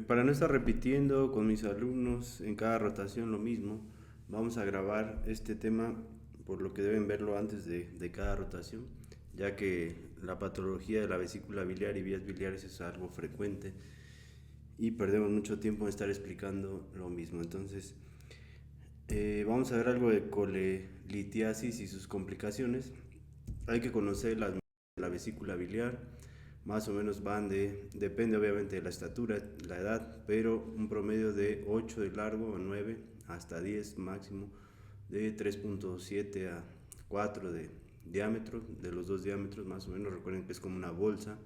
Para no estar repitiendo con mis alumnos en cada rotación lo mismo, vamos a grabar este tema por lo que deben verlo antes de cada rotación, ya que la patología de la vesícula biliar y vías biliares es algo frecuente y perdemos mucho tiempo en estar explicando lo mismo. Entonces, vamos a ver algo de colelitiasis y sus complicaciones. Hay que conocer las de la vesícula biliar, más o menos depende obviamente de la estatura, la edad, pero un promedio de 8 de largo o 9 hasta 10 máximo, de 3.7 a 4 de diámetro, de los dos diámetros más o menos. Recuerden que es como una bolsa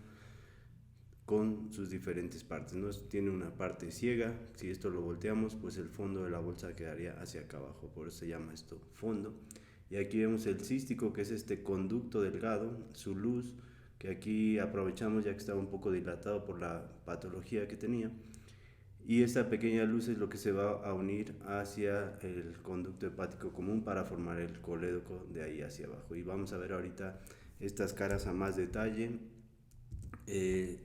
con sus diferentes partes, ¿no? Tiene una parte ciega, si esto lo volteamos, pues el fondo de la bolsa quedaría hacia acá abajo, por eso se llama esto fondo. Y aquí vemos el cístico, que es este conducto delgado, su luz, que aquí aprovechamos ya que estaba un poco dilatado por la patología que tenía. Y esta pequeña luz es lo que se va a unir hacia el conducto hepático común para formar el colédoco de ahí hacia abajo. Y vamos a ver ahorita estas caras a más detalle. Eh,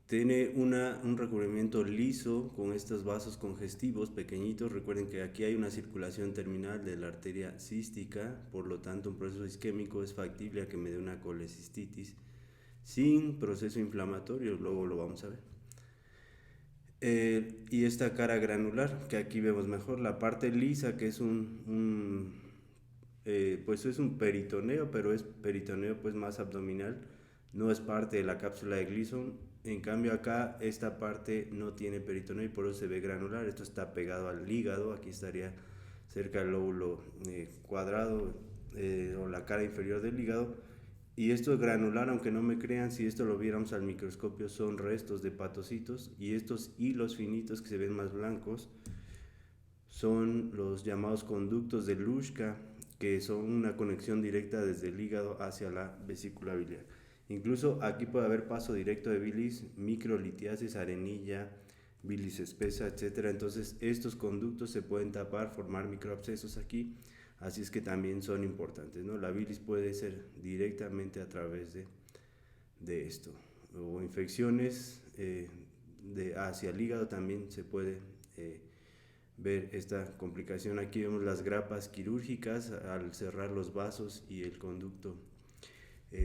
Tiene un recubrimiento liso con estos vasos congestivos pequeñitos. Recuerden que aquí hay una circulación terminal de la arteria cística, por lo tanto un proceso isquémico es factible a que me dé una colecistitis sin proceso inflamatorio, luego lo vamos a ver. Y esta cara granular, que aquí vemos mejor, la parte lisa, que es pues es un peritoneo, pero es peritoneo pues más abdominal, no es parte de la cápsula de Gleason. En cambio acá esta parte no tiene peritoneo y por eso se ve granular. Esto está pegado al hígado, aquí estaría cerca del lóbulo cuadrado o la cara inferior del hígado. Y esto es granular, aunque no me crean, si esto lo viéramos al microscopio son restos de hepatocitos, y estos hilos finitos que se ven más blancos son los llamados conductos de Luschka, que son una conexión directa desde el hígado hacia la vesícula biliar. Incluso aquí puede haber paso directo de bilis, microlitiasis, arenilla, bilis espesa, etcétera. Entonces estos conductos se pueden tapar, formar microabscesos aquí, así es que también son importantes, ¿no? La bilis puede ser directamente a través de esto, o infecciones hacia el hígado también se puede ver esta complicación. Aquí vemos las grapas quirúrgicas al cerrar los vasos y el conducto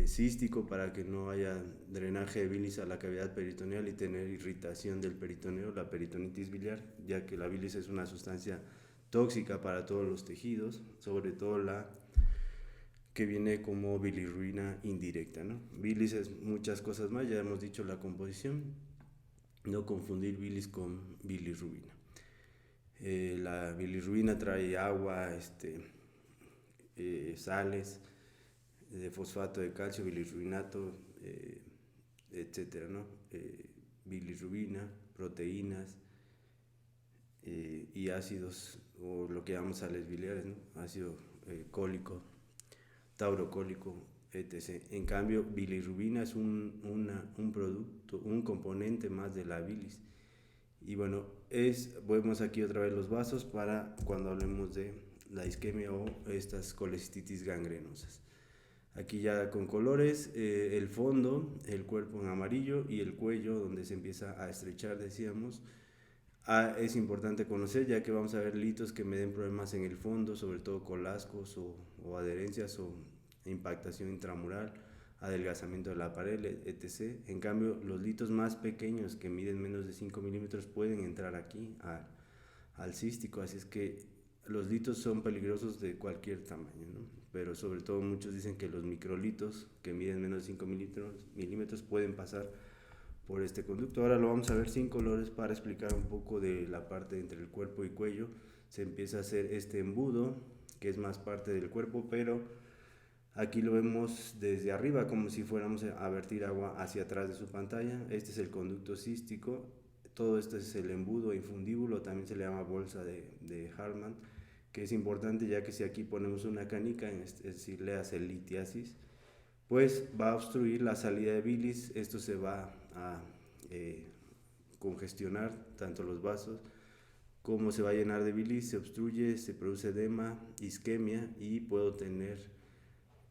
cístico para que no haya drenaje de bilis a la cavidad peritoneal y tener irritación del peritoneo, la peritonitis biliar, ya que la bilis es una sustancia tóxica para todos los tejidos, sobre todo la que viene como bilirruina indirecta, ¿no? Bilis es muchas cosas más, ya hemos dicho la composición, no confundir bilis con bilirrubina. La bilirrubina trae agua, sales de fosfato de calcio, bilirrubinato, etcétera, ¿no? Bilirrubina, proteínas y ácidos, o lo que llamamos sales biliares, ¿no? Ácido cólico, taurocólico, etc. En cambio, bilirrubina es un producto, un componente más de la bilis. Y bueno, vemos aquí otra vez los vasos para cuando hablemos de la isquemia o estas colecistitis gangrenosas. Aquí ya con colores, el fondo, el cuerpo en amarillo y el cuello donde se empieza a estrechar, decíamos. Es importante conocer ya que vamos a ver litos que me den problemas en el fondo, sobre todo colascos o adherencias o impactación intramural, adelgazamiento de la pared, etc. En cambio, los litos más pequeños que miden menos de 5 milímetros pueden entrar aquí al cístico, así es que los litos son peligrosos de cualquier tamaño, ¿no? Pero sobre todo muchos dicen que los microlitos que miden menos de 5 milímetros pueden pasar por este conducto. Ahora lo vamos a ver sin colores para explicar un poco de la parte entre el cuerpo y cuello. Se empieza a hacer este embudo que es más parte del cuerpo, pero aquí lo vemos desde arriba como si fuéramos a vertir agua hacia atrás de su pantalla. Este es el conducto cístico, todo esto es el embudo infundíbulo, también se le llama bolsa de Hartmann, que es importante ya que si aquí ponemos una canica, es decir, le hace litiasis, pues va a obstruir la salida de bilis. Esto se va a eh, congestionar tanto los vasos como se va a llenar de bilis, se obstruye, se produce edema, isquemia y puedo tener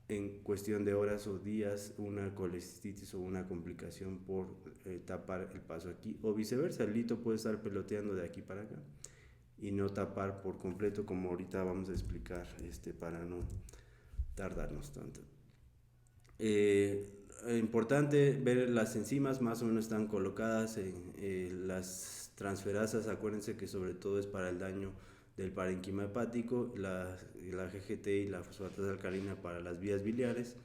en cuestión de horas o días una colecistitis o una complicación por tapar el paso aquí, o viceversa, el lito puede estar peloteando de aquí para acá y no tapar por completo, como ahorita vamos a explicar, para no tardarnos tanto. Importante ver las enzimas, más o menos están colocadas en las transferasas. Acuérdense que sobre todo es para el daño del parénquima hepático, la GGT y la fosfatasa alcalina para las vías biliares,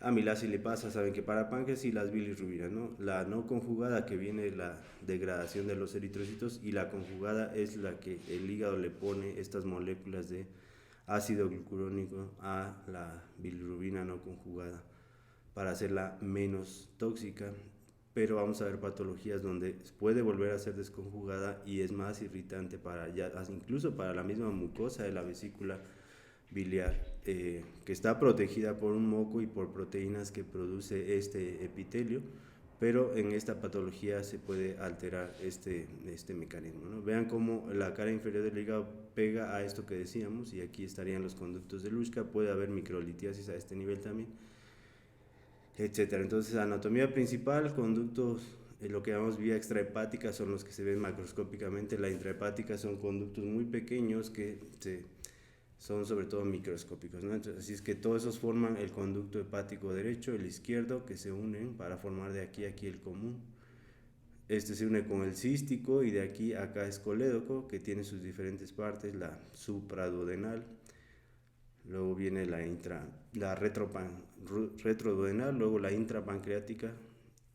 amilasa y lipasa saben que para páncreas, y las bilirrubinas, ¿no? La no conjugada, que viene de la degradación de los eritrocitos, y la conjugada es la que el hígado le pone estas moléculas de ácido glucurónico a la bilirrubina no conjugada para hacerla menos tóxica. Pero vamos a ver patologías donde puede volver a ser desconjugada y es más irritante incluso para la misma mucosa de la vesícula biliar, que está protegida por un moco y por proteínas que produce este epitelio, pero en esta patología se puede alterar este mecanismo, ¿no? Vean cómo la cara inferior del hígado pega a esto que decíamos, y aquí estarían los conductos de Luschka. Puede haber microlitiasis a este nivel también, etcétera. Entonces, anatomía principal, conductos, lo que llamamos vía extrahepática son los que se ven macroscópicamente. La intrahepática son conductos muy pequeños que son sobre todo microscópicos, ¿no? Entonces, así es que todos esos forman el conducto hepático derecho, el izquierdo, que se unen para formar de aquí a aquí el común. Este se une con el cístico, y de aquí a acá es colédoco, que tiene sus diferentes partes, la supraduodenal, luego viene la retroduodenal, luego la intrapancreática,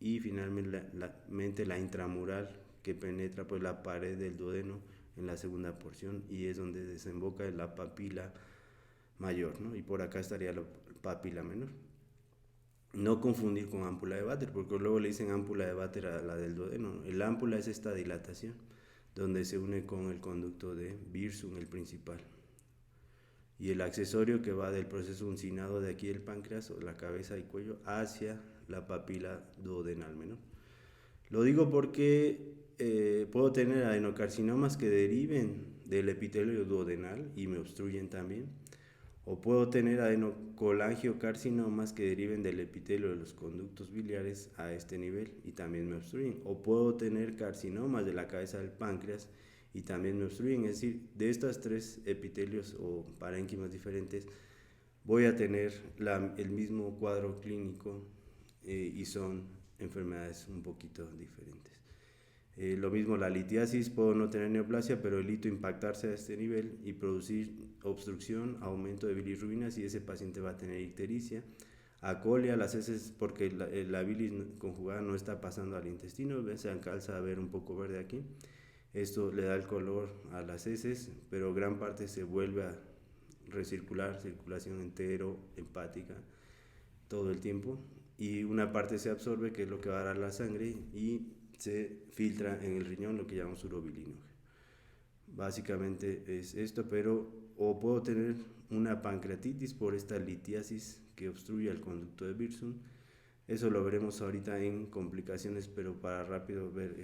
y finalmente la intramural, que penetra pues la pared del duodeno en la segunda porción, y es donde desemboca en la papila mayor, ¿no? Y por acá estaría la papila menor. No confundir con ámpula de Vater, porque luego le dicen ámpula de Vater a la del duodeno. El ámpula es esta dilatación, donde se une con el conducto de Wirsung, el principal. Y el accesorio que va del proceso uncinado de aquí del páncreas, o la cabeza y cuello, hacia la papila duodenal menor. Lo digo porque puedo tener adenocarcinomas que deriven del epitelio duodenal y me obstruyen también, o puedo tener adenocolangiocarcinomas que deriven del epitelio de los conductos biliares a este nivel y también me obstruyen, o puedo tener carcinomas de la cabeza del páncreas y también me obstruyen. Es decir, de estas tres epitelios o parénquimas diferentes voy a tener el mismo cuadro clínico, y son enfermedades un poquito diferentes. Lo mismo la litiasis, puedo no tener neoplasia, pero el lito impactarse a este nivel y producir obstrucción, aumento de bilirrubinas, y ese paciente va a tener ictericia. Acolia, las heces, porque la bilis conjugada no está pasando al intestino, se alcanza a ver un poco verde aquí. Esto le da el color a las heces, pero gran parte se vuelve a recircular, circulación entero, hepática, todo el tiempo, y una parte se absorbe, que es lo que va a dar la sangre, y se filtra en el riñón, lo que llamamos urobilinógeno. Básicamente es esto, pero o puedo tener una pancreatitis por esta litiasis que obstruye el conducto de Wirsung. Eso lo veremos ahorita en complicaciones, pero para rápido ver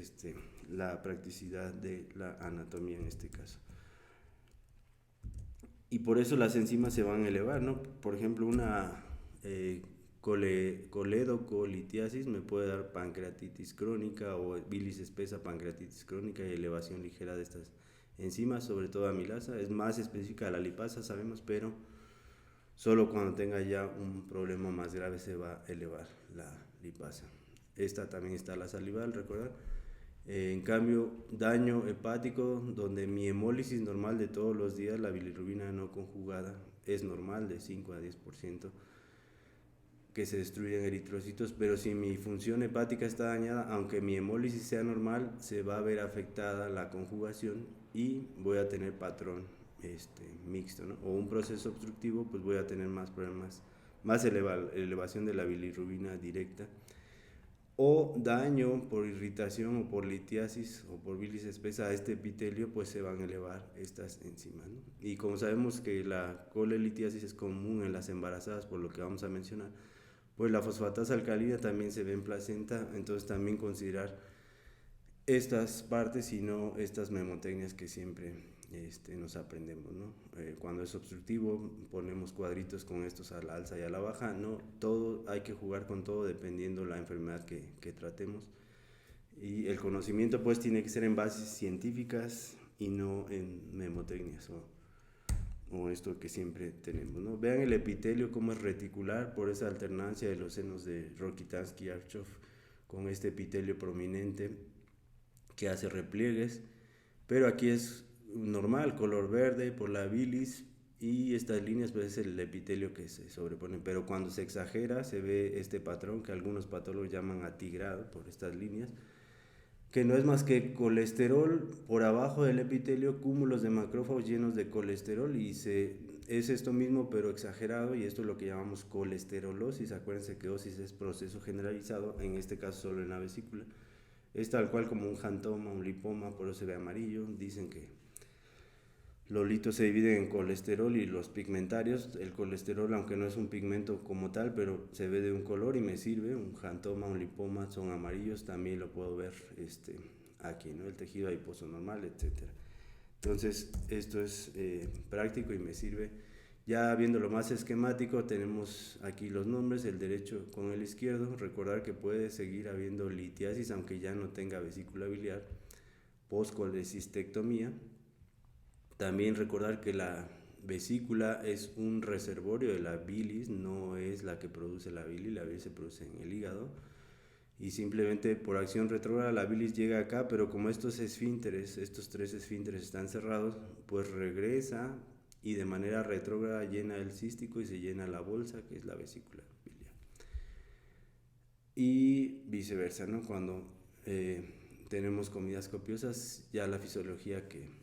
la practicidad de la anatomía en este caso. Y por eso las enzimas se van a elevar, ¿no? Por ejemplo, una coledocolitíasis me puede dar pancreatitis crónica, o bilis espesa, pancreatitis crónica, y elevación ligera de estas enzimas, sobre todo amilasa. Es más específica de la lipasa, sabemos, pero solo cuando tenga ya un problema más grave se va a elevar la lipasa. Esta también está la salival, recordar. En cambio, daño hepático, donde mi hemólisis normal de todos los días, la bilirrubina no conjugada, es normal, de 5 a 10%, que se destruyen eritrocitos, pero si mi función hepática está dañada, aunque mi hemólisis sea normal, se va a ver afectada la conjugación y voy a tener patrón mixto, ¿no? O un proceso obstructivo, pues voy a tener más problemas, más elevación de la bilirrubina directa, o daño por irritación o por litiasis o por bilis espesa a este epitelio, pues se van a elevar estas enzimas, ¿no? Y como sabemos que la colelitiasis es común en las embarazadas, por lo que vamos a mencionar, pues la fosfatasa alcalina también se ve en placenta. Entonces también considerar estas partes y no estas memotecnias que siempre nos aprendemos, ¿no? Cuando es obstructivo ponemos cuadritos con estos a la alza y a la baja, ¿no? Todo, hay que jugar con todo dependiendo la enfermedad que tratemos. Y el conocimiento pues tiene que ser en bases científicas y no en memotecnias o esto que siempre tenemos, ¿no? Vean el epitelio cómo es reticular por esa alternancia de los senos de Rokitansky y Archov con este epitelio prominente que hace repliegues, pero aquí es normal, color verde por la bilis, y estas líneas pues es el epitelio que se sobrepone, pero cuando se exagera se ve este patrón que algunos patólogos llaman atigrado por estas líneas, que no es más que colesterol por abajo del epitelio, cúmulos de macrófagos llenos de colesterol, y es esto mismo pero exagerado, y esto es lo que llamamos colesterolosis. Acuérdense que osis es proceso generalizado, en este caso solo en la vesícula. Es tal cual como un jantoma, un lipoma, por eso se ve amarillo. Dicen que los litos se dividen en colesterol y los pigmentarios. El colesterol, aunque no es un pigmento como tal, pero se ve de un color y me sirve. Un jantoma, un lipoma son amarillos, también lo puedo ver aquí, ¿no? El tejido adiposo normal, etc. Entonces, esto es práctico y me sirve. Ya viéndolo más esquemático, tenemos aquí los nombres, el derecho con el izquierdo. Recordar que puede seguir habiendo litiasis aunque ya no tenga vesícula biliar, postcolecistectomía. También recordar que la vesícula es un reservorio de la bilis, no es la que produce la bilis se produce en el hígado, y simplemente por acción retrógrada la bilis llega acá, pero como estos esfínteres, estos tres esfínteres están cerrados, pues regresa y de manera retrógrada llena el cístico y se llena la bolsa, que es la vesícula biliar. Y viceversa, ¿no? Cuando tenemos comidas copiosas, ya la fisiología que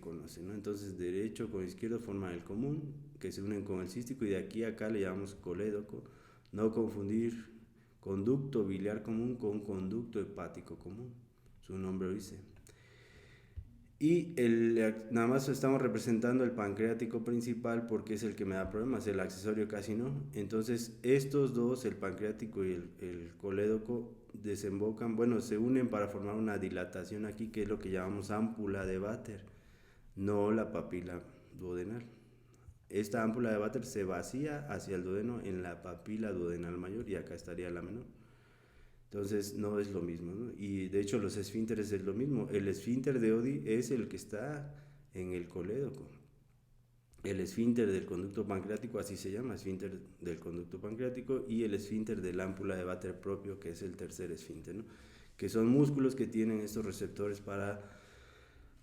conocen, ¿no? Entonces derecho con izquierdo forman el común, que se unen con el cístico, y de aquí a acá le llamamos colédoco. No confundir conducto biliar común con conducto hepático común, su nombre lo dice. Y nada más estamos representando el pancreático principal porque es el que me da problemas, el accesorio casi no. Entonces estos dos, el pancreático y el colédoco, desembocan, bueno, se unen para formar una dilatación aquí, que es lo que llamamos ámpula de Vater, no la papila duodenal. Esta ámpula de Vater se vacía hacia el duodeno en la papila duodenal mayor, y acá estaría la menor. Entonces no es lo mismo, ¿no? Y de hecho los esfínteres es lo mismo. El esfínter de Oddi es el que está en el colédoco. El esfínter del conducto pancreático, así se llama, esfínter del conducto pancreático, y el esfínter del ámpula de Vater propio, que es el tercer esfínter, ¿no? Que son músculos que tienen estos receptores para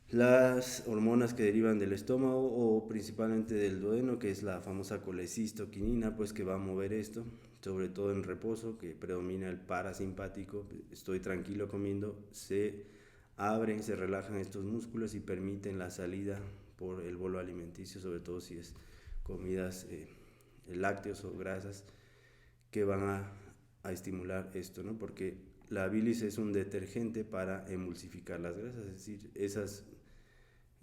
las hormonas que derivan del estómago o principalmente del duodeno, que es la famosa colecistoquinina, pues que va a mover esto, sobre todo en reposo, que predomina el parasimpático. Estoy tranquilo comiendo, se abren, se relajan estos músculos y permiten la salida por el bolo alimenticio, sobre todo si es comidas lácteos o grasas que van a estimular esto, ¿no? Porque la bilis es un detergente para emulsificar las grasas, es decir, esas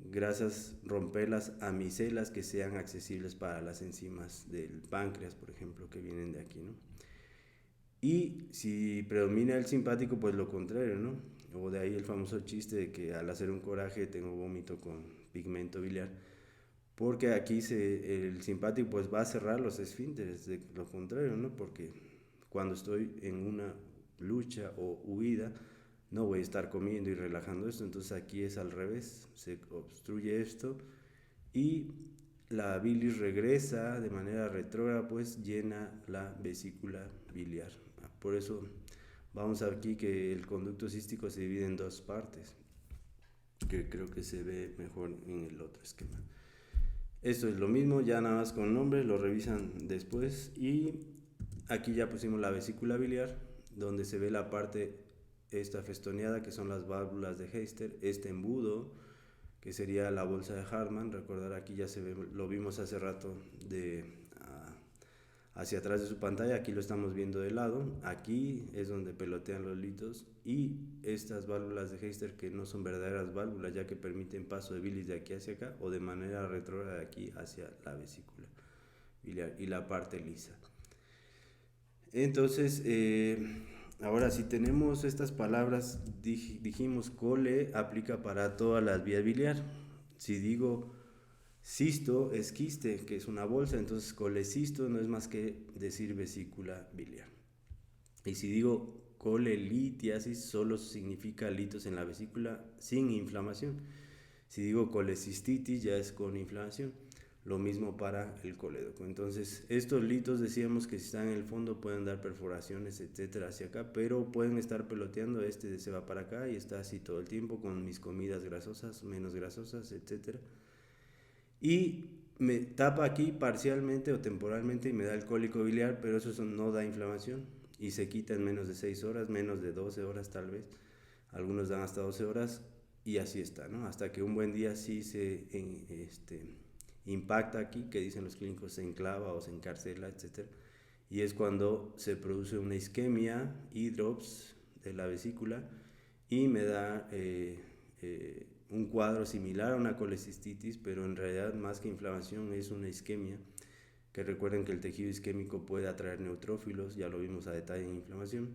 grasas, romperlas a micelas que sean accesibles para las enzimas del páncreas, por ejemplo, que vienen de aquí, ¿no? Y si predomina el simpático, pues lo contrario, ¿no? O de ahí el famoso chiste de que al hacer un coraje tengo vómito con pigmento biliar, porque aquí el simpático pues va a cerrar los esfínteres, de lo contrario, ¿no? Porque cuando estoy en una lucha o huida, no voy a estar comiendo y relajando esto. Entonces aquí es al revés, se obstruye esto y la bilis regresa de manera retrógrada, pues llena la vesícula biliar. Por eso vamos aquí que el conducto cístico se divide en dos partes, que creo que se ve mejor en el otro esquema. Esto es lo mismo, ya nada más con nombre, lo revisan después. Y aquí ya pusimos la vesícula biliar, donde se ve la parte esta festoneada, que son las válvulas de Heister, este embudo, que sería la bolsa de Hartmann. Recordar aquí ya se ve, lo vimos hace rato hacia atrás de su pantalla, aquí lo estamos viendo de lado, aquí es donde pelotean los litos, y estas válvulas de Heister que no son verdaderas válvulas, ya que permiten paso de bilis de aquí hacia acá o de manera retrógrada de aquí hacia la vesícula biliar, y la parte lisa. Entonces, ahora si tenemos estas palabras, dijimos cole aplica para todas las vías biliar, Si digo cisto es quiste, que es una bolsa, entonces colecisto no es más que decir vesícula biliar. Y si digo colelitiasis, solo significa litos en la vesícula sin inflamación. Si digo colecistitis, ya es con inflamación. Lo mismo para el colédoco. Entonces, estos litos decíamos que si están en el fondo pueden dar perforaciones, etcétera, hacia acá, pero pueden estar peloteando. Se va para acá y está así todo el tiempo con mis comidas grasosas, menos grasosas, etcétera. Y me tapa aquí parcialmente o temporalmente y me da el cólico biliar, pero eso no da inflamación y se quita en menos de 6 horas, menos de 12 horas tal vez. Algunos dan hasta 12 horas y así está, ¿no? Hasta que un buen día sí se impacta aquí, que dicen los clínicos, se enclava o se encarcela, etc. Y es cuando se produce una isquemia y drops de la vesícula y me da un cuadro similar a una colecistitis, pero en realidad más que inflamación es una isquemia, que recuerden que el tejido isquémico puede atraer neutrófilos, ya lo vimos a detalle en inflamación,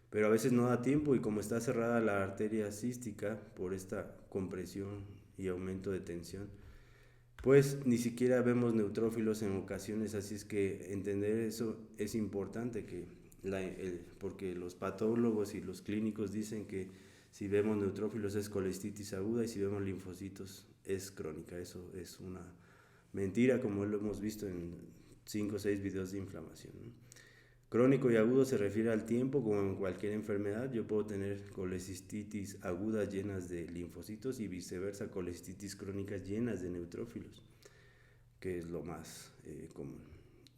pero a veces no da tiempo y como está cerrada la arteria cística por esta compresión y aumento de tensión, pues ni siquiera vemos neutrófilos en ocasiones, así es que entender eso es importante, porque los patólogos y los clínicos dicen que si vemos neutrófilos es colestitis aguda y si vemos linfocitos es crónica. Eso es una mentira, como lo hemos visto en 5 o 6 videos de inflamación, ¿no? Crónico y agudo se refiere al tiempo, como en cualquier enfermedad. Yo puedo tener colecistitis agudas llenas de linfocitos y viceversa, colecistitis crónicas llenas de neutrófilos, que es lo más común.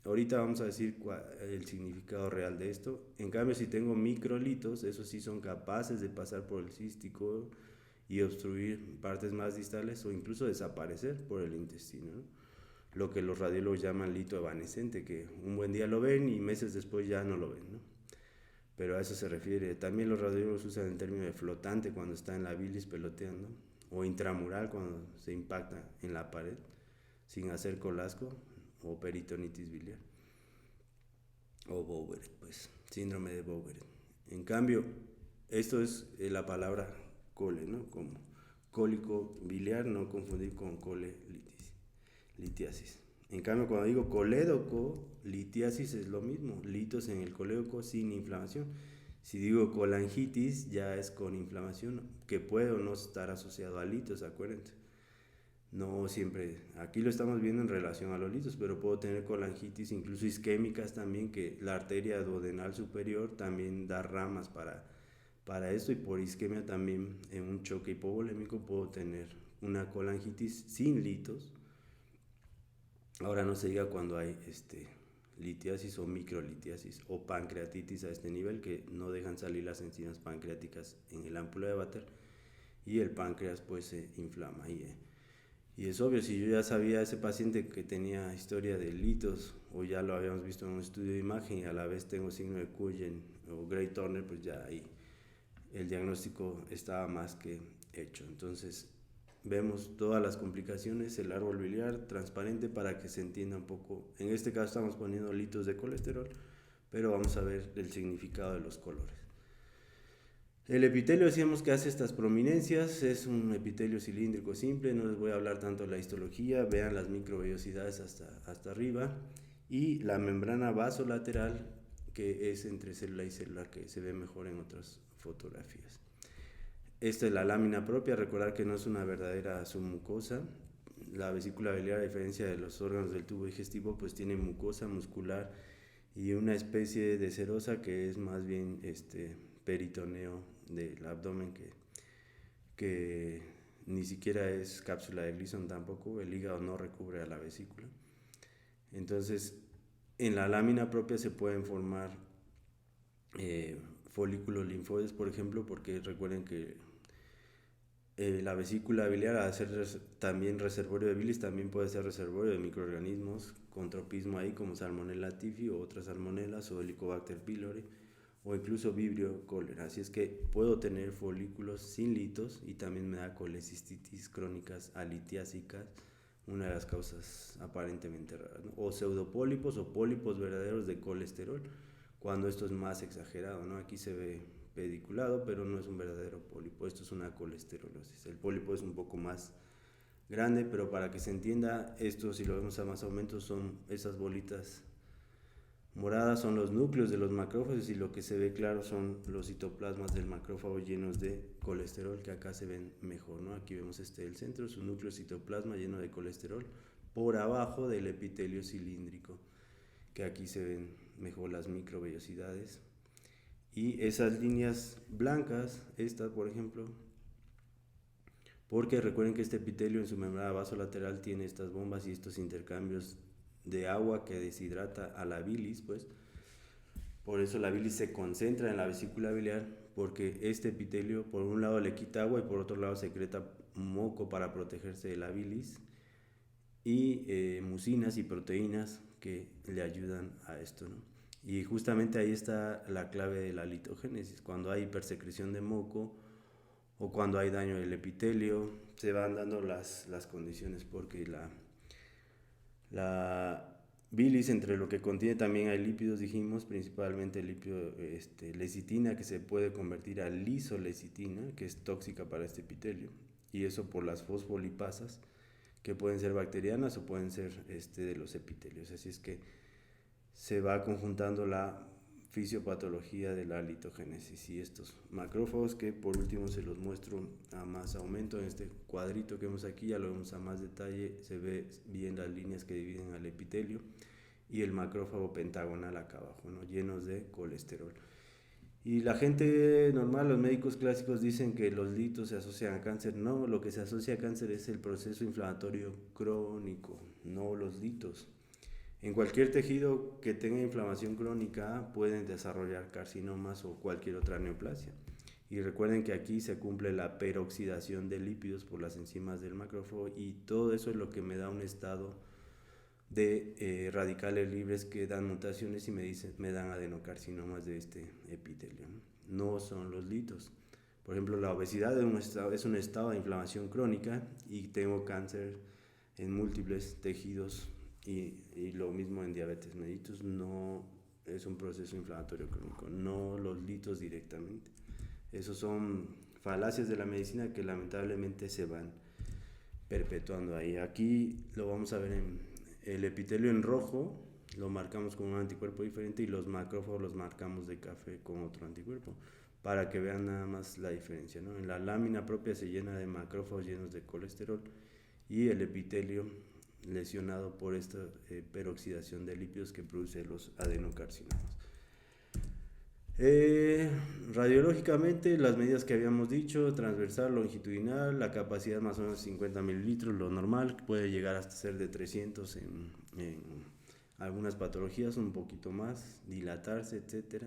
Ahorita vamos a decir el significado real de esto. En cambio, si tengo microlitos, esos sí son capaces de pasar por el cístico y obstruir partes más distales o incluso desaparecer por el intestino, ¿no? Lo que los radiólogos llaman lito evanescente, que un buen día lo ven y meses después ya no lo ven, ¿no? Pero a eso se refiere. También los radiólogos usan el término de flotante cuando está en la bilis peloteando, o intramural cuando se impacta en la pared sin hacer colasco, o peritonitis biliar, o Boweret, pues, síndrome de Boweret. En cambio, esto es la palabra cole, ¿no? Como cólico biliar, no confundir con colelitiasis. En cambio, cuando digo colédoco, litiasis es lo mismo, litos en el colédoco sin inflamación. Si digo colangitis, ya es con inflamación, que puede o no estar asociado a litos, acuérdense. No siempre, aquí lo estamos viendo en relación a los litos, pero puedo tener colangitis, incluso isquémicas también, que la arteria duodenal superior también da ramas para esto, y por isquemia también en un choque hipovolémico puedo tener una colangitis sin litos. Ahora no se diga cuando hay litiasis o microlitiasis o pancreatitis a este nivel, que no dejan salir las enzimas pancreáticas en el ámpula de Vater y el páncreas pues se inflama. Y es obvio, si yo ya sabía ese paciente que tenía historia de litos o ya lo habíamos visto en un estudio de imagen y a la vez tengo signo de Cullen o Gray Turner, pues ya ahí el diagnóstico estaba más que hecho. Entonces vemos todas las complicaciones, el árbol biliar transparente para que se entienda un poco. En este caso estamos poniendo litos de colesterol, pero vamos a ver el significado de los colores. El epitelio decíamos que hace estas prominencias, es un epitelio cilíndrico simple, no les voy a hablar tanto de la histología, vean las microvellosidades hasta arriba, y la membrana vasolateral, que es entre célula y célula, que se ve mejor en otras fotografías. Esta es la lámina propia, recordar que no es una verdadera submucosa. La vesícula biliar, a diferencia de los órganos del tubo digestivo, pues tiene mucosa muscular y una especie de serosa que es más bien peritoneo del abdomen, que ni siquiera es cápsula de Gleason tampoco, el hígado no recubre a la vesícula. Entonces, en la lámina propia se pueden formar folículos linfoides, por ejemplo, porque recuerden que la vesícula biliar, al ser también reservorio de bilis, también puede ser reservorio de microorganismos con tropismo ahí, como Salmonella typhi o otras salmonelas, o Helicobacter pylori, o incluso Vibrio cholera. Así es que puedo tener folículos sin litos y también me da colecistitis crónicas alitiásicas, una de las causas aparentemente raras, ¿no? O pseudopólipos o pólipos verdaderos de colesterol, cuando esto es más exagerado, ¿no? Aquí se ve pediculado, pero no es un verdadero pólipo, esto es una colesterolosis. El pólipo es un poco más grande, pero para que se entienda, esto si lo vemos a más aumento son esas bolitas moradas, son los núcleos de los macrófagos, y lo que se ve claro son los citoplasmas del macrófago llenos de colesterol, que acá se ven mejor, ¿no? Aquí vemos el centro, su núcleo citoplasma lleno de colesterol, por abajo del epitelio cilíndrico, que aquí se ven mejor las microvellosidades. Y esas líneas blancas, esta por ejemplo, porque recuerden que este epitelio en su membrana vasolateral tiene estas bombas y estos intercambios de agua que deshidrata a la bilis, pues por eso la bilis se concentra en la vesícula biliar, porque este epitelio por un lado le quita agua y por otro lado secreta moco para protegerse de la bilis, y mucinas y proteínas que le ayudan a esto, ¿no? Y justamente ahí está la clave de la litogénesis. Cuando hay hipersecreción de moco o cuando hay daño del epitelio, se van dando las condiciones, porque la bilis, entre lo que contiene también hay lípidos, dijimos, principalmente el lípido lecitina, que se puede convertir a lisolecitina, que es tóxica para este epitelio, y eso por las fosfolipasas, que pueden ser bacterianas o pueden ser de los epitelios. Así es que se va conjuntando la fisiopatología de la litogénesis y estos macrófagos, que por último se los muestro a más aumento en este cuadrito que vemos aquí. Ya lo vemos a más detalle, se ve bien las líneas que dividen al epitelio y el macrófago pentagonal acá abajo, ¿no? Llenos de colesterol. Y la gente normal, los médicos clásicos dicen que los litos se asocian a cáncer. No, lo que se asocia a cáncer es el proceso inflamatorio crónico, no los litos. En cualquier tejido que tenga inflamación crónica pueden desarrollar carcinomas o cualquier otra neoplasia. Y recuerden que aquí se cumple la peroxidación de lípidos por las enzimas del macrófago, y todo eso es lo que me da un estado de radicales libres que dan mutaciones y me dan adenocarcinomas de este epitelio. No son los litos. Por ejemplo, la obesidad es un estado de inflamación crónica y tengo cáncer en múltiples tejidos, y lo mismo en diabetes mellitus. No es un proceso inflamatorio crónico, no los litos directamente. Esos son falacias de la medicina que lamentablemente se van perpetuando ahí. Aquí lo vamos a ver en el epitelio en rojo, lo marcamos con un anticuerpo diferente, y los macrófagos los marcamos de café con otro anticuerpo, para que vean nada más la diferencia, ¿no? En la lámina propia se llena de macrófagos llenos de colesterol, y el epitelio lesionado por esta peroxidación de lípidos que produce los adenocarcinomas. Radiológicamente, las medidas que habíamos dicho: transversal, longitudinal, la capacidad más o menos 50 mililitros, lo normal, puede llegar hasta ser de 300 en algunas patologías, un poquito más, dilatarse, etc.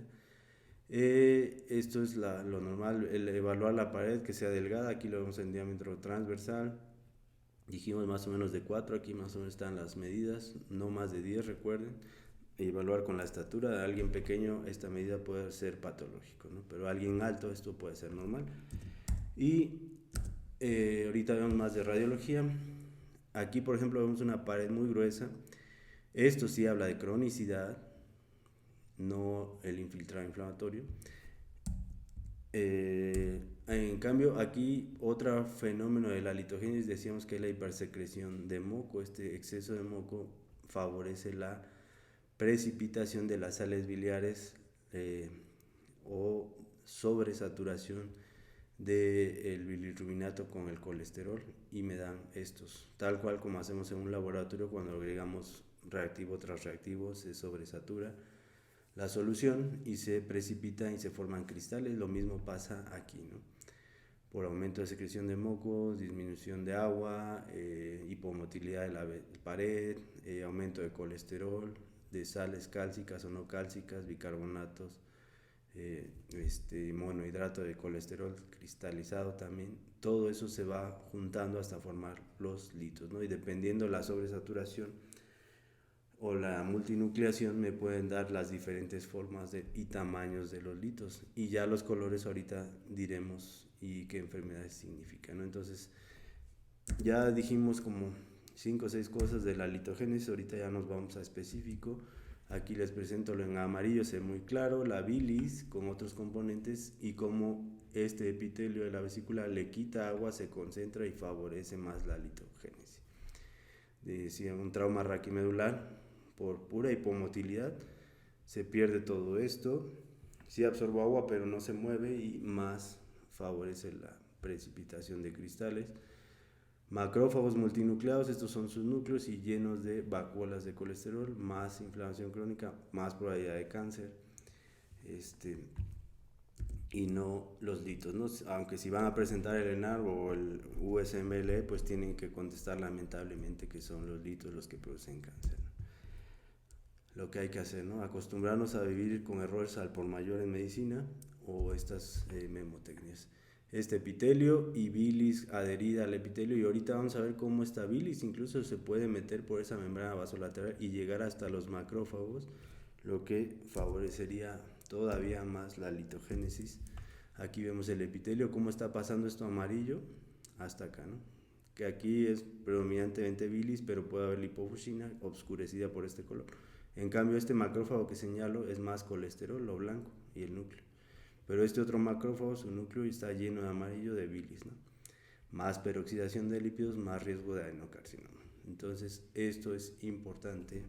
Esto es lo normal. El evaluar la pared que sea delgada, aquí lo vemos en diámetro transversal, dijimos más o menos de 4, aquí más o menos están las medidas, no más de 10, recuerden. Evaluar con la estatura de alguien pequeño, esta medida puede ser patológico, ¿no? Pero alguien alto, esto puede ser normal. Y ahorita vemos más de radiología. Aquí por ejemplo vemos una pared muy gruesa. Esto sí habla de cronicidad, no el infiltrado inflamatorio. En cambio aquí otro fenómeno de la litogénesis, decíamos que es la hipersecreción de moco. Este exceso de moco favorece la precipitación de las sales biliares o sobresaturación del bilirrubinato con el colesterol, y me dan estos, tal cual como hacemos en un laboratorio cuando agregamos reactivo tras reactivo. Se sobresatura la solución y se precipita y se forman cristales. Lo mismo pasa aquí, ¿no? Por aumento de secreción de moco, disminución de agua, hipomotilidad de la pared, aumento de colesterol, de sales cálcicas o no cálcicas, bicarbonatos, monohidrato de colesterol cristalizado también. Todo eso se va juntando hasta formar los litos, ¿no? Y dependiendo la sobresaturación o la multinucleación, me pueden dar las diferentes formas y tamaños de los litos, y ya los colores ahorita diremos y qué enfermedades significan, ¿no? Entonces ya dijimos como 5 o 6 cosas de la litogénesis. Ahorita ya nos vamos a específico. Aquí les presento lo en amarillo, se ve muy claro, la bilis con otros componentes y cómo este epitelio de la vesícula le quita agua, se concentra y favorece más la litogénesis. Decía un trauma raquimedular por pura hipomotilidad, se pierde todo esto, sí absorbe agua pero no se mueve y más favorece la precipitación de cristales. Macrófagos multinucleados, estos son sus núcleos y llenos de vacuolas de colesterol, más inflamación crónica, más probabilidad de cáncer, y no los litos, ¿no? Aunque si van a presentar el ENAR o el USMLE, pues tienen que contestar lamentablemente que son los litos los que producen cáncer. Lo que hay que hacer, ¿no? Acostumbrarnos a vivir con errores al por mayor en medicina o estas memotecnias. Este epitelio y bilis adherida al epitelio, y ahorita vamos a ver cómo esta bilis incluso se puede meter por esa membrana vasolateral y llegar hasta los macrófagos, lo que favorecería todavía más la litogénesis. Aquí vemos el epitelio, cómo está pasando esto amarillo hasta acá, ¿no? Que aquí es predominantemente bilis, pero puede haber lipofuscina obscurecida por este color. En cambio, este macrófago que señalo es más colesterol, lo blanco, y el núcleo. Pero este otro macrófago, su núcleo está lleno de amarillo de bilis, ¿no? Más peroxidación de lípidos, más riesgo de adenocarcinoma. Entonces, esto es importante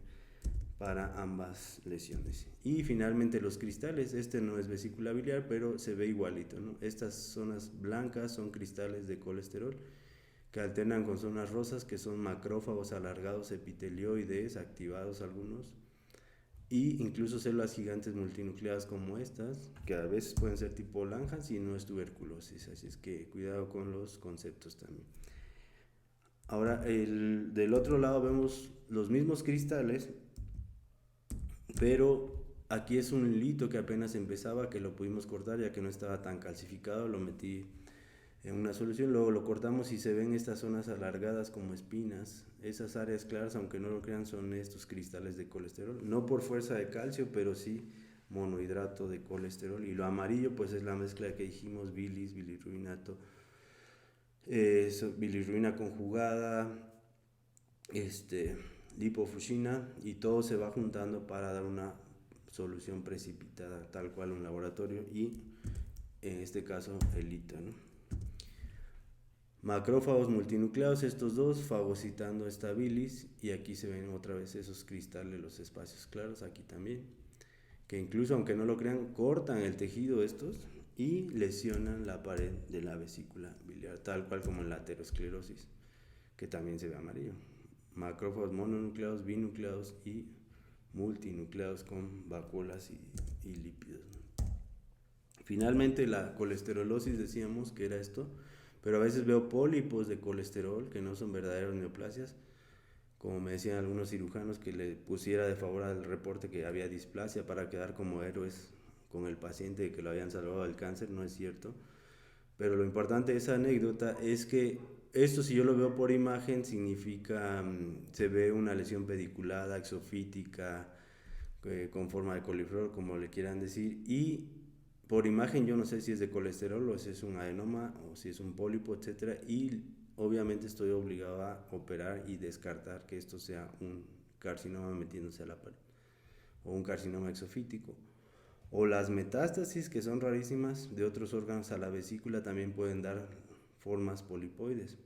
para ambas lesiones. Y finalmente los cristales, este no es vesícula biliar, pero se ve igualito, ¿no? Estas zonas blancas son cristales de colesterol que alternan con zonas rosas que son macrófagos alargados epitelioides, activados algunos, y incluso células gigantes multinucleadas como estas, que a veces pueden ser tipo Langhans y no es tuberculosis, así es que cuidado con los conceptos también. Ahora, del otro lado vemos los mismos cristales, pero aquí es un lito que apenas empezaba, que lo pudimos cortar ya que no estaba tan calcificado, lo metí en una solución, luego lo cortamos y se ven estas zonas alargadas como espinas. Esas áreas claras, aunque no lo crean, son estos cristales de colesterol, no por fuerza de calcio, pero sí monohidrato de colesterol. Y lo amarillo pues es la mezcla que dijimos, bilis, bilirrubinato, bilirrubina conjugada, lipofuscina, y todo se va juntando para dar una solución precipitada tal cual un laboratorio, y en este caso el lito, ¿no? Macrófagos multinucleados, estos dos fagocitando esta bilis, y aquí se ven otra vez esos cristales, los espacios claros, aquí también, que incluso aunque no lo crean, cortan el tejido estos y lesionan la pared de la vesícula biliar, tal cual como en la aterosclerosis, que también se ve amarillo. Macrófagos mononucleados, binucleados y multinucleados con vacuolas y lípidos, ¿no? Finalmente la colesterolosis, decíamos que era esto, pero a veces veo pólipos de colesterol que no son verdaderos neoplasias, como me decían algunos cirujanos, que le pusiera de favor al reporte que había displasia para quedar como héroes con el paciente de que lo habían salvado del cáncer. No es cierto, pero lo importante de esa anécdota es que esto, si yo lo veo por imagen, significa, se ve una lesión pediculada, exofítica, con forma de coliflor, como le quieran decir, y por imagen yo no sé si es de colesterol o si es un adenoma o si es un pólipo, etcétera, y obviamente estoy obligado a operar y descartar que esto sea un carcinoma metiéndose a la pared o un carcinoma exofítico. O las metástasis, que son rarísimas, de otros órganos a la vesícula también pueden dar formas polipoides.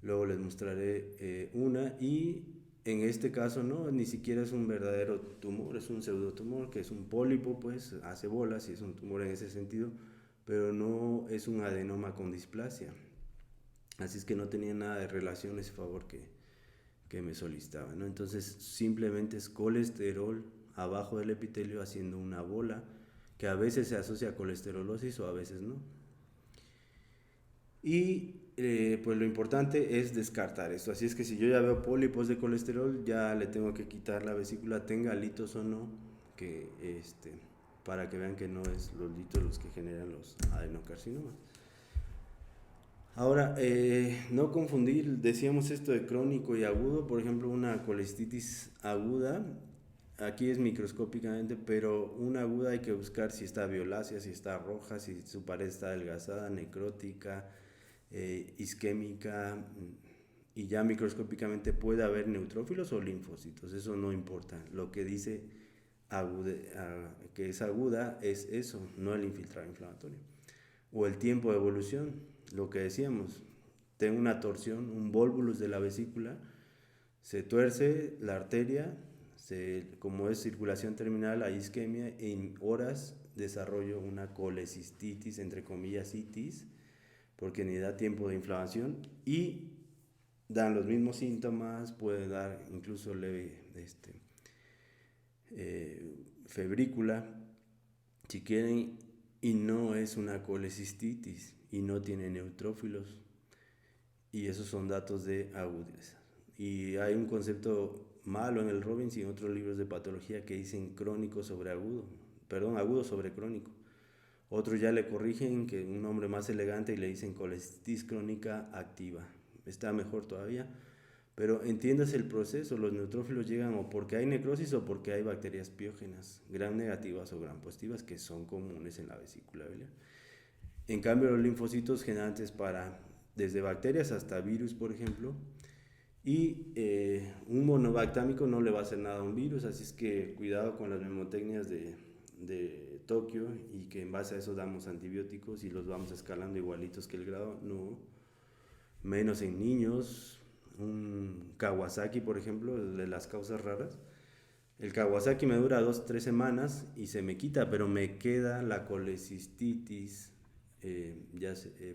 Luego les mostraré una, y en este caso no, ni siquiera es un verdadero tumor, es un pseudotumor, que es un pólipo, pues hace bolas y es un tumor en ese sentido, pero no es un adenoma con displasia. Así es que no tenía nada de relación ese favor que me solicitaba, ¿no? Entonces simplemente es colesterol abajo del epitelio haciendo una bola, que a veces se asocia a colesterolosis o a veces no. Y pues lo importante es descartar esto. Así es que si yo ya veo pólipos de colesterol, ya le tengo que quitar la vesícula, tenga litos o no, que para que vean que no es los litos los que generan los adenocarcinomas. Ahora, no confundir, decíamos esto de crónico y agudo. Por ejemplo, una colestitis aguda, aquí es microscópicamente, pero una aguda hay que buscar si está violácea, si está roja, si su pared está adelgazada, necrótica, isquémica, y ya microscópicamente puede haber neutrófilos o linfocitos, eso no importa. Lo que dice que es aguda es eso, no el infiltrado inflamatorio. O el tiempo de evolución, lo que decíamos, tengo una torsión, un volvulus de la vesícula, se tuerce la arteria, como es circulación terminal, hay isquemia, en horas desarrollo una colecistitis, entre comillas, itis, porque ni da tiempo de inflamación y dan los mismos síntomas, puede dar incluso leve febrícula, si quieren, y no es una colecistitis y no tiene neutrófilos, y esos son datos de agudeza. Y hay un concepto malo en el Robbins y en otros libros de patología que dicen crónico sobre agudo, perdón, agudo sobre crónico. Otros ya le corrigen, que un nombre más elegante, y le dicen colecitis crónica activa. Está mejor todavía, pero entiendas el proceso. Los neutrófilos llegan o porque hay necrosis o porque hay bacterias piógenas, gram negativas o gram positivas, que son comunes en la vesícula biliar. En cambio, los linfocitos generantes para desde bacterias hasta virus, por ejemplo, y un monobactámico no le va a hacer nada a un virus, así es que cuidado con las memotecnias de Tokio, y que en base a eso damos antibióticos y los vamos escalando igualitos que el grado, no, menos en niños. Un Kawasaki, por ejemplo, de las causas raras, el Kawasaki me dura 2-3 semanas y se me quita, pero me queda la colecistitis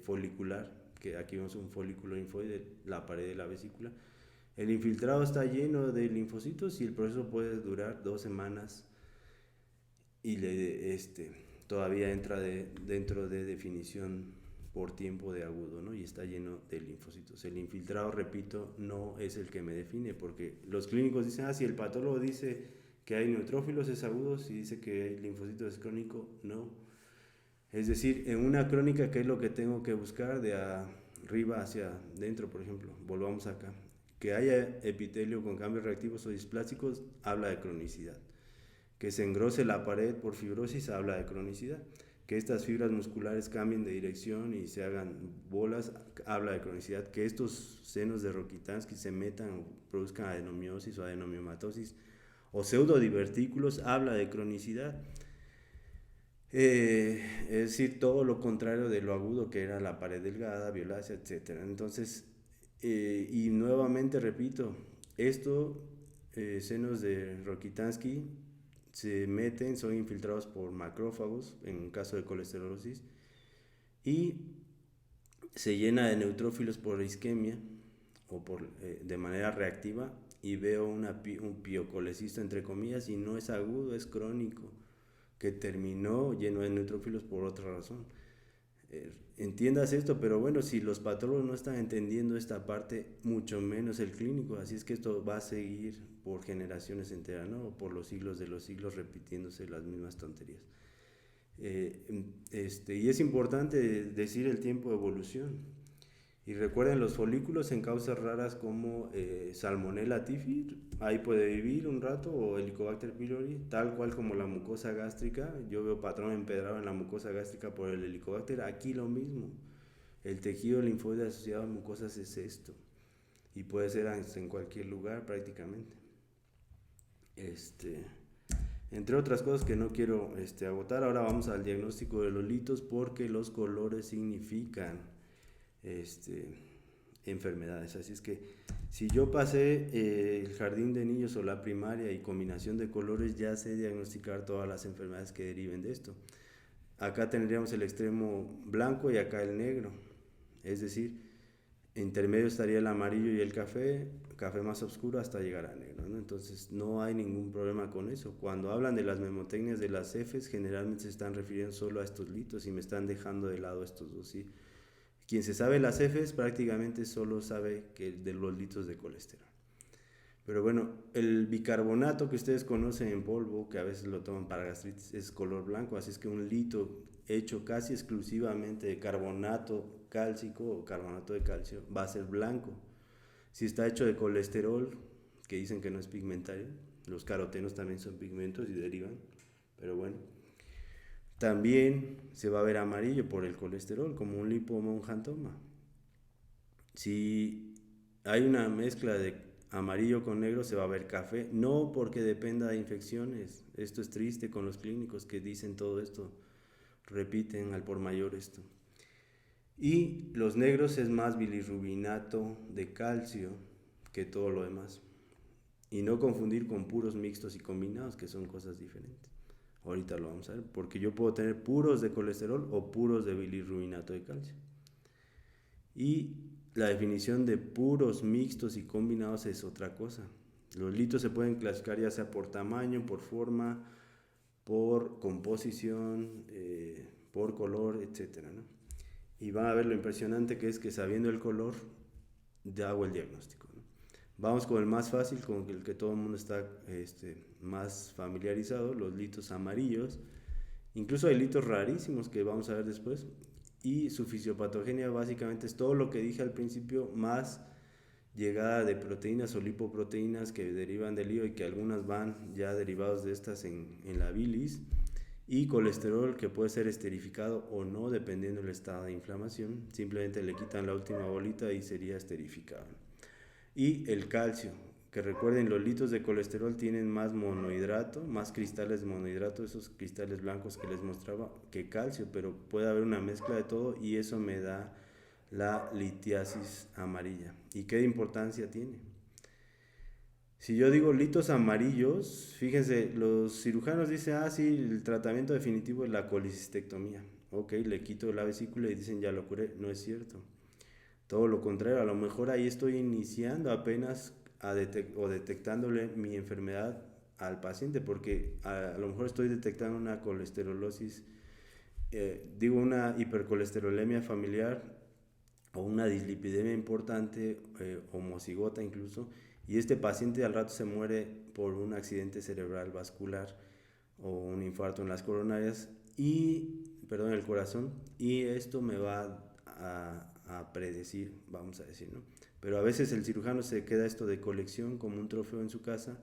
folicular, que aquí vemos un folículo linfoide, la pared de la vesícula. El infiltrado está lleno de linfocitos y el proceso puede durar 2 semanas y todavía entra dentro de definición por tiempo de agudo, ¿no? Y está lleno de linfocitos. El infiltrado, repito, no es el que me define, porque los clínicos dicen, si el patólogo dice que hay neutrófilos es agudo, si dice que hay linfocitos es crónico, no. Es decir, en una crónica, ¿qué es lo que tengo que buscar? De arriba hacia dentro, por ejemplo, volvamos acá. Que haya epitelio con cambios reactivos o displásticos, habla de cronicidad. Que se engrose la pared por fibrosis, habla de cronicidad. Que estas fibras musculares cambien de dirección y se hagan bolas, habla de cronicidad. Que estos senos de Rokitansky se metan o produzcan adenomiosis o adenomiomatosis o pseudodivertículos, habla de cronicidad. Es decir, todo lo contrario de lo agudo que era la pared delgada, violácea, etc. Entonces, y nuevamente repito, senos de Rokitansky se meten, son infiltrados por macrófagos en caso de colesterolosis, y se llena de neutrófilos por isquemia o de manera reactiva, y veo un piocolecisto entre comillas, y no es agudo, es crónico, que terminó lleno de neutrófilos por otra razón. Entiendas esto, pero bueno, si los patólogos no están entendiendo esta parte, mucho menos el clínico, así es que esto va a seguir por generaciones enteras, ¿no? O por los siglos de los siglos, repitiéndose las mismas tonterías. Y es importante decir el tiempo de evolución. Y recuerden, los folículos en causas raras como Salmonella typhi, ahí puede vivir un rato, o Helicobacter pylori, tal cual como la mucosa gástrica. Yo veo patrón empedrado en la mucosa gástrica por el Helicobacter, aquí lo mismo. El tejido linfoide asociado a mucosas es esto, y puede ser en cualquier lugar prácticamente. Entre otras cosas que no quiero agotar, ahora vamos al diagnóstico de los litos, porque los colores significan enfermedades. Así es que si yo pasé el jardín de niños o la primaria y combinación de colores, ya sé diagnosticar todas las enfermedades que deriven de esto. Acá tendríamos el extremo blanco y acá el negro, es decir, intermedio estaría el amarillo y el café más oscuro hasta llegar a negro, ¿no? Entonces no hay ningún problema con eso. Cuando hablan de las memotecnias de las Fs, generalmente se están refiriendo solo a estos litos y me están dejando de lado estos dos, ¿sí? Quien se sabe las Fs prácticamente solo sabe que de los litos de colesterol. Pero bueno, el bicarbonato que ustedes conocen en polvo, que a veces lo toman para gastritis, es color blanco, así es que un lito hecho casi exclusivamente de carbonato cálcico o carbonato de calcio va a ser blanco. Si está hecho de colesterol, que dicen que no es pigmentario, los carotenos también son pigmentos y derivan, pero bueno, también se va a ver amarillo por el colesterol, como un lipomonjantoma. Si hay una mezcla de amarillo con negro, se va a ver café, no porque dependa de infecciones. Esto es triste con los clínicos que dicen todo esto, repiten al por mayor esto. Y los negros es más bilirrubinato de calcio que todo lo demás. Y no confundir con puros mixtos y combinados, que son cosas diferentes. Ahorita lo vamos a ver, porque yo puedo tener puros de colesterol o puros de bilirrubinato de calcio. Y la definición de puros, mixtos y combinados es otra cosa. Los litros se pueden clasificar ya sea por tamaño, por forma, por composición, por color, etcétera, ¿no? Y van a ver lo impresionante que es que sabiendo el color, ya hago el diagnóstico, ¿no? Vamos con el más fácil, con el que todo el mundo está más familiarizado, los litos amarillos. Incluso hay litos rarísimos que vamos a ver después. Y su fisiopatogenia básicamente es todo lo que dije al principio, más llegada de proteínas o lipoproteínas que derivan del hígado y que algunas van ya derivados de estas en la bilis, y colesterol que puede ser esterificado o no dependiendo del estado de inflamación. Simplemente le quitan la última bolita y sería esterificado. Y el calcio, que recuerden, los litros de colesterol tienen más monohidrato, más cristales de monohidrato, esos cristales blancos que les mostraba, que calcio, pero puede haber una mezcla de todo y eso me da la litiasis amarilla. ¿Y qué importancia tiene? Si yo digo litos amarillos, fíjense, los cirujanos dicen, sí, el tratamiento definitivo es la colecistectomía. Ok, le quito la vesícula y dicen, ya lo curé. No es cierto. Todo lo contrario, a lo mejor ahí estoy iniciando apenas o detectándole mi enfermedad al paciente, porque a lo mejor estoy detectando una colesterolosis, digo una hipercolesterolemia familiar o una dislipidemia importante, homocigota incluso, y este paciente al rato se muere por un accidente cerebral vascular o un infarto en las coronarias y, perdón, el corazón, y esto me va a predecir, vamos a decir, ¿no? Pero a veces el cirujano se queda esto de colección como un trofeo en su casa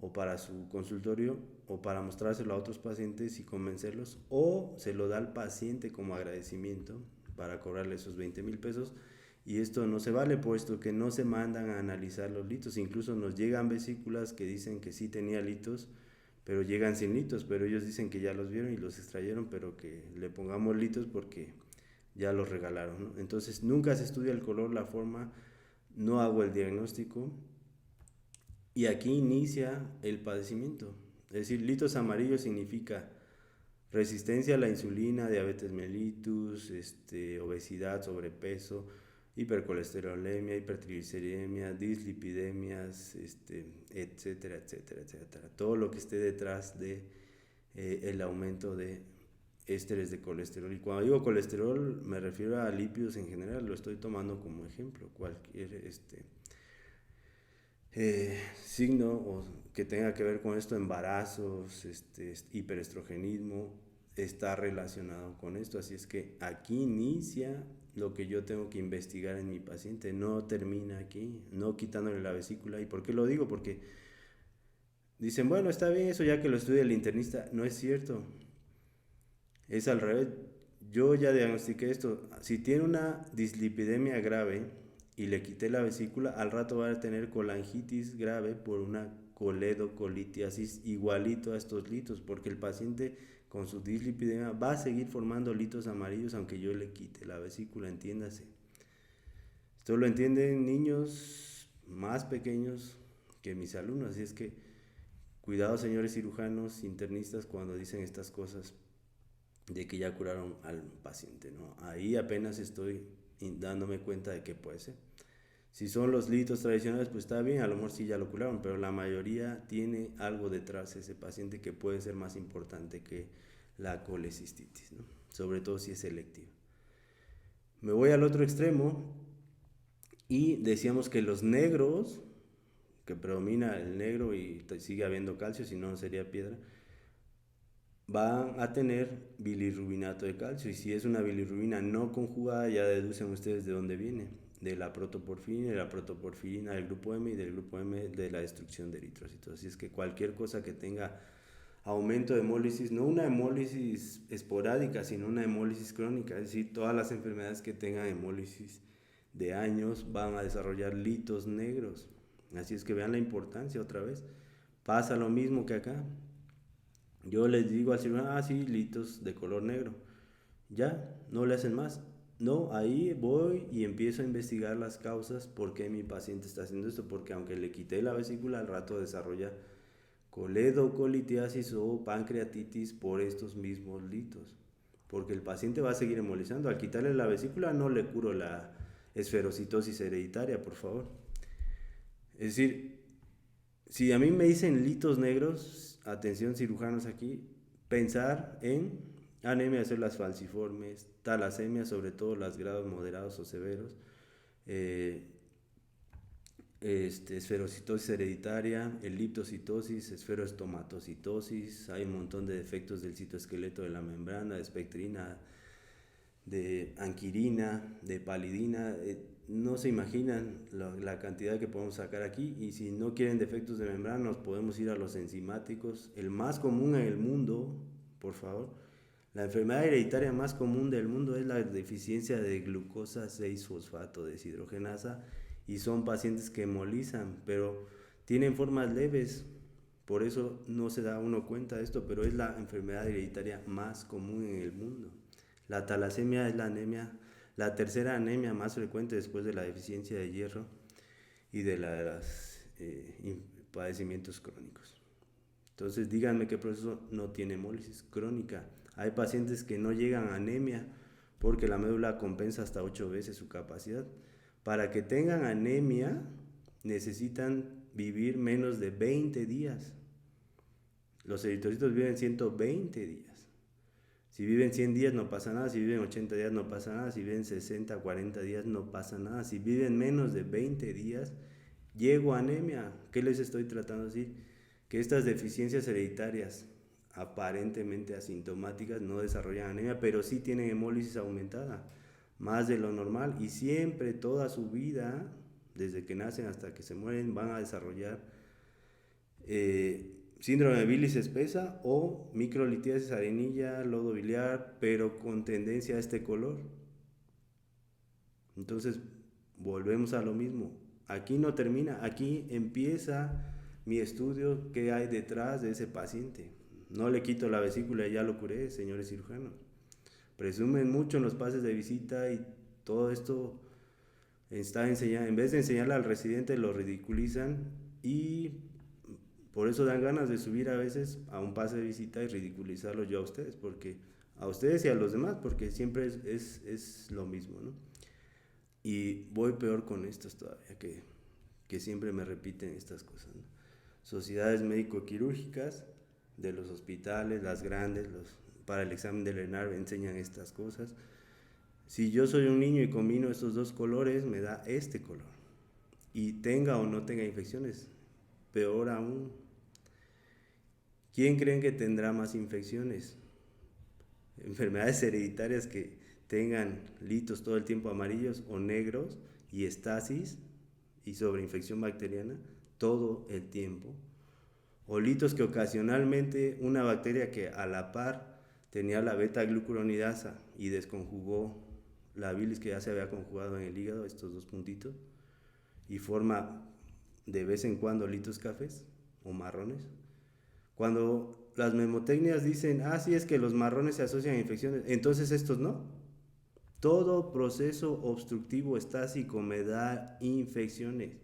o para su consultorio o para mostrárselo a otros pacientes y convencerlos, o se lo da al paciente como agradecimiento para cobrarle esos 20,000 pesos. Y esto no se vale, puesto que no se mandan a analizar los litos. Incluso nos llegan vesículas que dicen que sí tenía litos, pero llegan sin litos, pero ellos dicen que ya los vieron y los extrayeron, pero que le pongamos litos porque ya los regalaron, ¿no? Entonces nunca se estudia el color, la forma, no hago el diagnóstico y aquí inicia el padecimiento. Es decir, litos amarillos significa resistencia a la insulina, diabetes mellitus, obesidad, sobrepeso, hipercolesterolemia, hipertrigliceridemia, dislipidemias, etcétera, etcétera, etcétera. Todo lo que esté detrás de el aumento de ésteres de colesterol. Y cuando digo colesterol me refiero a lípidos en general, lo estoy tomando como ejemplo. Cualquier signo que tenga que ver con esto, embarazos, hiperestrogenismo, está relacionado con esto. Así es que aquí inicia lo que yo tengo que investigar en mi paciente, no termina aquí, no quitándole la vesícula. ¿Y por qué lo digo? Porque dicen, bueno, está bien eso ya que lo estudia el internista. No es cierto, es al revés. Yo ya diagnostiqué esto. Si tiene una dislipidemia grave y le quité la vesícula, al rato va a tener colangitis grave por una coledocolitiasis igualito a estos litos, porque el paciente con su dislipidemia va a seguir formando litos amarillos aunque yo le quite la vesícula, entiéndase. Esto lo entienden niños más pequeños que mis alumnos, así es que cuidado, señores cirujanos, internistas, cuando dicen estas cosas de que ya curaron al paciente, ¿no? Ahí apenas estoy dándome cuenta de qué puede ser. Si son los litos tradicionales, pues está bien, a lo mejor sí ya lo curaron, pero la mayoría tiene algo detrás de ese paciente que puede ser más importante que la colecistitis, ¿no? Sobre todo si es selectiva. Me voy al otro extremo y decíamos que los negros, que predomina el negro y sigue habiendo calcio, si no sería piedra, van a tener bilirrubinato de calcio, y si es una bilirrubina no conjugada, ya deducen ustedes de dónde viene, de la protoporfirina, de la protoporfirina del grupo M y del grupo M de la destrucción de eritrocitos. Así es que cualquier cosa que tenga aumento de hemólisis, no una hemólisis esporádica, sino una hemólisis crónica, es decir, todas las enfermedades que tengan hemólisis de años van a desarrollar litos negros. Así es que vean la importancia otra vez. Pasa lo mismo que acá. Yo les digo al cirujano, ah, sí, litos de color negro. Ya, no le hacen más. No, ahí voy y empiezo a investigar las causas por qué mi paciente está haciendo esto, porque aunque le quité la vesícula, al rato desarrolla coledocolitiasis o pancreatitis por estos mismos litos. Porque el paciente va a seguir hemolizando. Al quitarle la vesícula no le curo la esferocitosis hereditaria, por favor. Es decir, si a mí me dicen litos negros, atención cirujanos aquí, pensar en anemia de células falciformes, talasemia, sobre todo las grados moderados o severos, eh, esferocitosis hereditaria, eliptocitosis, esferoestomatocitosis, hay un montón de defectos del citoesqueleto de la membrana, de espectrina, de anquirina, de palidina, no se imaginan la cantidad que podemos sacar aquí. Y si no quieren defectos de membrana, nos podemos ir a los enzimáticos. El más común en el mundo, por favor, la enfermedad hereditaria más común del mundo es la deficiencia de glucosa 6-fosfato deshidrogenasa, y son pacientes que hemolizan, pero tienen formas leves, por eso no se da uno cuenta de esto, pero es la enfermedad hereditaria más común en el mundo. La talasemia es la tercera anemia más frecuente después de la deficiencia de hierro y de los padecimientos crónicos. Entonces díganme qué proceso no tiene hemólisis crónica. Hay pacientes que no llegan a anemia porque la médula compensa hasta 8 veces su capacidad. Para que tengan anemia necesitan vivir menos de 20 días. Los eritrocitos viven 120 días. Si viven 100 días no pasa nada, si viven 80 días no pasa nada, si viven 60, 40 días no pasa nada. Si viven menos de 20 días, llego a anemia. ¿Qué les estoy tratando de decir? Que estas deficiencias hereditarias aparentemente asintomáticas no desarrollan anemia, pero sí tienen hemólisis aumentada, más de lo normal, y siempre, toda su vida, desde que nacen hasta que se mueren, van a desarrollar síndrome de bilis espesa o microlitiasis arenilla, lodo biliar, pero con tendencia a este color. Entonces, volvemos a lo mismo. Aquí no termina, aquí empieza mi estudio, qué hay detrás de ese paciente. No le quito la vesícula y ya lo curé, señores cirujanos. Presumen mucho en los pases de visita y todo esto está enseñando. En vez de enseñarle al residente, lo ridiculizan, y por eso dan ganas de subir a veces a un pase de visita y ridiculizarlo yo a ustedes, porque a ustedes y a los demás, porque siempre es lo mismo, ¿no? Y voy peor con estos todavía, que siempre me repiten estas cosas, ¿no? Sociedades médico-quirúrgicas de los hospitales, las grandes, para el examen del ENAR enseñan estas cosas. Si yo soy un niño y combino estos dos colores, me da este color. Y tenga o no tenga infecciones, peor aún. ¿Quién creen que tendrá más infecciones? Enfermedades hereditarias que tengan litos todo el tiempo amarillos o negros y estasis y sobreinfección bacteriana todo el tiempo, o litos que ocasionalmente una bacteria que a la par tenía la beta-glucuronidasa y desconjugó la bilis que ya se había conjugado en el hígado, estos dos puntitos, y forma de vez en cuando litos cafés o marrones. Cuando las memotecnias dicen, ah, sí, es que los marrones se asocian a infecciones, entonces estos no. Todo proceso obstructivo estásico me da infecciones,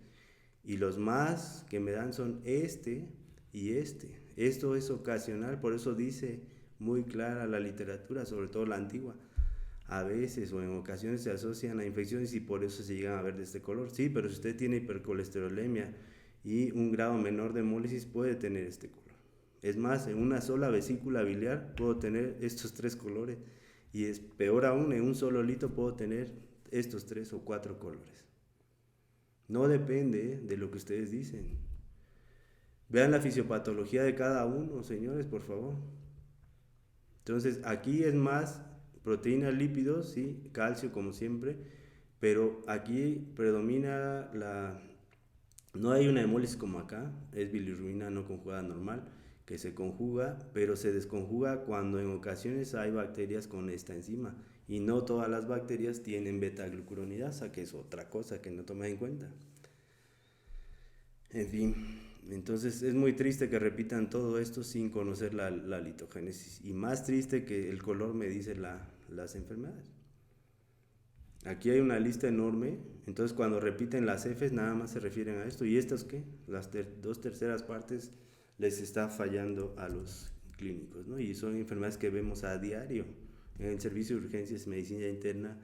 y los más que me dan son este y este. Esto es ocasional, por eso dice muy clara la literatura, sobre todo la antigua. A veces o en ocasiones se asocian a infecciones y por eso se llegan a ver de este color. Sí, pero si usted tiene hipercolesterolemia y un grado menor de hemólisis, puede tener este color. Es más, en una sola vesícula biliar puedo tener estos 3 colores, y es peor aún, en un solo lito puedo tener estos 3 o 4 colores. No depende de lo que ustedes dicen. Vean la fisiopatología de cada uno, señores, por favor. Entonces, aquí es más proteínas, lípidos, sí, calcio como siempre, pero aquí predomina no hay una hemólisis como acá, es bilirrubina no conjugada normal, que se conjuga, pero se desconjuga cuando en ocasiones hay bacterias con esta enzima, Y no todas las bacterias tienen beta-glucuronidasa, que es otra cosa que no toman en cuenta. En fin, entonces es muy triste que repitan todo esto sin conocer la litogénesis. Y más triste que el color me dice las enfermedades. Aquí hay una lista enorme, entonces cuando repiten las Fs nada más se refieren a esto. ¿Y estas qué? Las 2/3 partes les está fallando a los clínicos, ¿no? Y son enfermedades que vemos a diario en el servicio de urgencias, medicina interna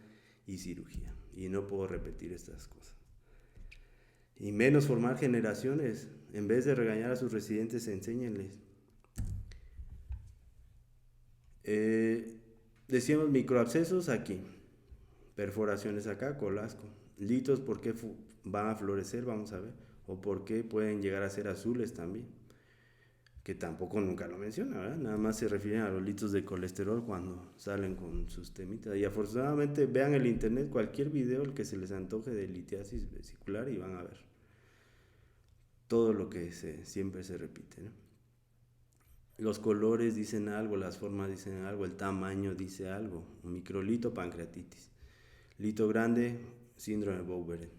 y cirugía. Y no puedo repetir estas cosas. Y menos formar generaciones. En vez de regañar a sus residentes, enséñenles. Decíamos microabscesos aquí, perforaciones acá, colasco. Litos, ¿por qué van a florecer? Vamos a ver. O por qué pueden llegar a ser azules también. Que tampoco nunca lo menciona, ¿verdad? Nada más se refieren a los litos de colesterol cuando salen con sus temitas. Y afortunadamente vean el internet cualquier video el que se les antoje de litiasis vesicular y van a ver todo lo que siempre se repite, ¿no? Los colores dicen algo, las formas dicen algo, el tamaño dice algo. Un microlito, pancreatitis. Lito grande, síndrome de Boweren.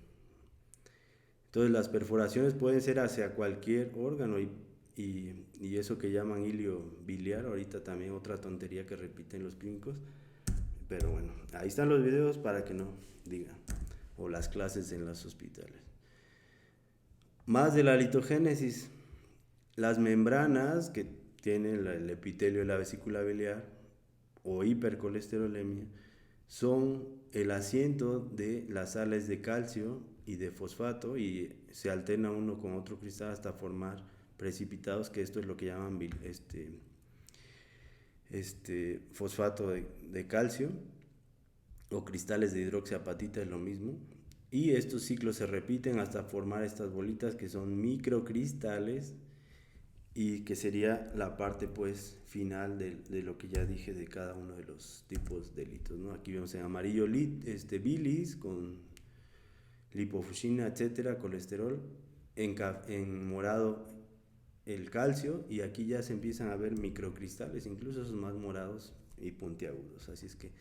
Entonces las perforaciones pueden ser hacia cualquier órgano y eso que llaman hilio biliar, ahorita también otra tontería que repiten los clínicos. Pero bueno, ahí están los videos para que no digan, o las clases en los hospitales. Más de la litogénesis, las membranas que tienen el epitelio de la vesícula biliar o hipercolesterolemia son el asiento de las sales de calcio y de fosfato y se alterna uno con otro cristal hasta formar precipitados, que esto es lo que llaman fosfato de calcio o cristales de hidroxiapatita, es lo mismo. Y estos ciclos se repiten hasta formar estas bolitas que son microcristales y que sería la parte pues final de lo que ya dije de cada uno de los tipos de litos, ¿no? Aquí vemos en amarillo bilis con lipofuscina, etcétera, colesterol, en morado el calcio, y aquí ya se empiezan a ver microcristales, incluso esos más morados y puntiagudos. Así es que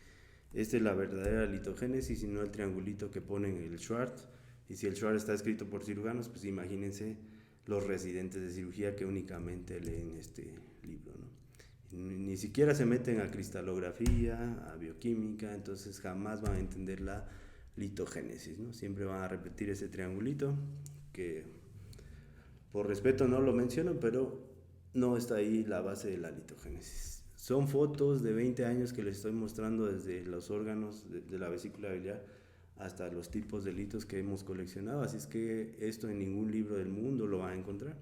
esta es la verdadera litogénesis y no el triangulito que ponen el Schwartz. Y si el Schwartz está escrito por cirujanos, pues imagínense los residentes de cirugía que únicamente leen este libro, ¿no? Ni siquiera se meten a cristalografía, a bioquímica, entonces jamás van a entender la litogénesis, ¿no? Siempre van a repetir ese triangulito que por respeto no lo menciono, pero no está ahí la base de la litogénesis. Son fotos de 20 años que les estoy mostrando desde los órganos de la vesícula biliar hasta los tipos de litos que hemos coleccionado, así es que esto en ningún libro del mundo lo van a encontrar,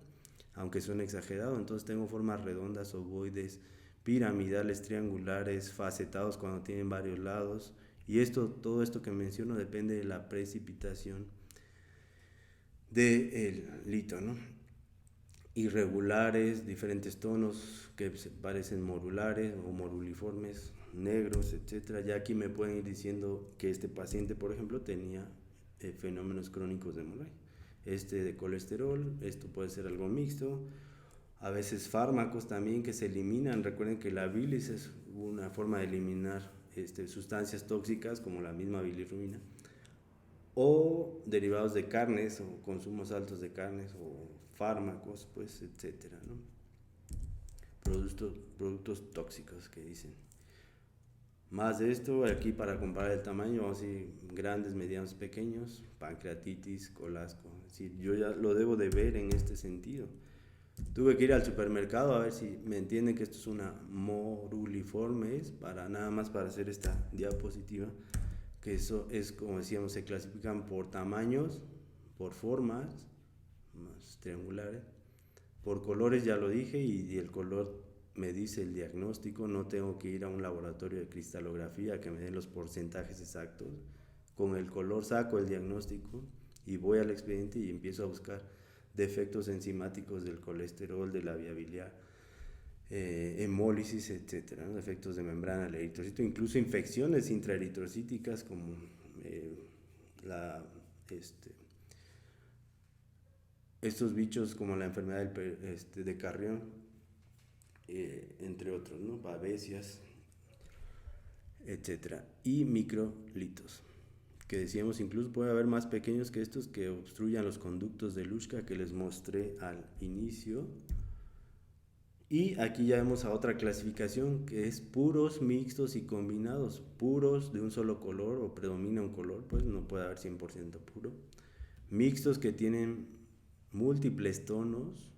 aunque suene exagerado. Entonces tengo formas redondas, ovoides, piramidales, triangulares, facetados cuando tienen varios lados, y todo esto que menciono depende de la precipitación del lito, ¿no? Irregulares, diferentes tonos que parecen morulares o moruliformes, negros, etcétera. Ya aquí me pueden ir diciendo que este paciente, por ejemplo, tenía fenómenos crónicos de Molay. De colesterol, esto puede ser algo mixto. A veces fármacos también que se eliminan. Recuerden que la bilis es una forma de eliminar sustancias tóxicas como la misma bilirrubina, o derivados de carnes o consumos altos de carnes o fármacos, pues, etcétera, ¿no? Productos tóxicos que dicen. Más de esto, aquí para comparar el tamaño, vamos a decir grandes, medianos, pequeños, pancreatitis, colasco. Es decir, yo ya lo debo de ver en este sentido. Tuve que ir al supermercado a ver si me entienden que esto es una moruliforme, nada más para hacer esta diapositiva, que eso es, como decíamos, se clasifican por tamaños, por formas, más triangulares, por colores, ya lo dije, y el color me dice el diagnóstico. No tengo que ir a un laboratorio de cristalografía que me den los porcentajes exactos. Con el color saco el diagnóstico y voy al expediente y empiezo a buscar defectos enzimáticos del colesterol, de la vía biliar, hemólisis, etcétera, ¿no? Defectos de membrana, el eritrocito, incluso infecciones intraeritrocíticas como estos bichos como la enfermedad de Carrión, entre otros, ¿no? Babesias. etcétera. Y microlitos, que decíamos incluso puede haber más pequeños que estos que obstruyan los conductos de Luschka que les mostré al inicio. Y aquí ya vemos a otra clasificación que es puros, mixtos y combinados. Puros de un solo color o predomina un color, pues no puede haber 100% puro. Mixtos que tienen múltiples tonos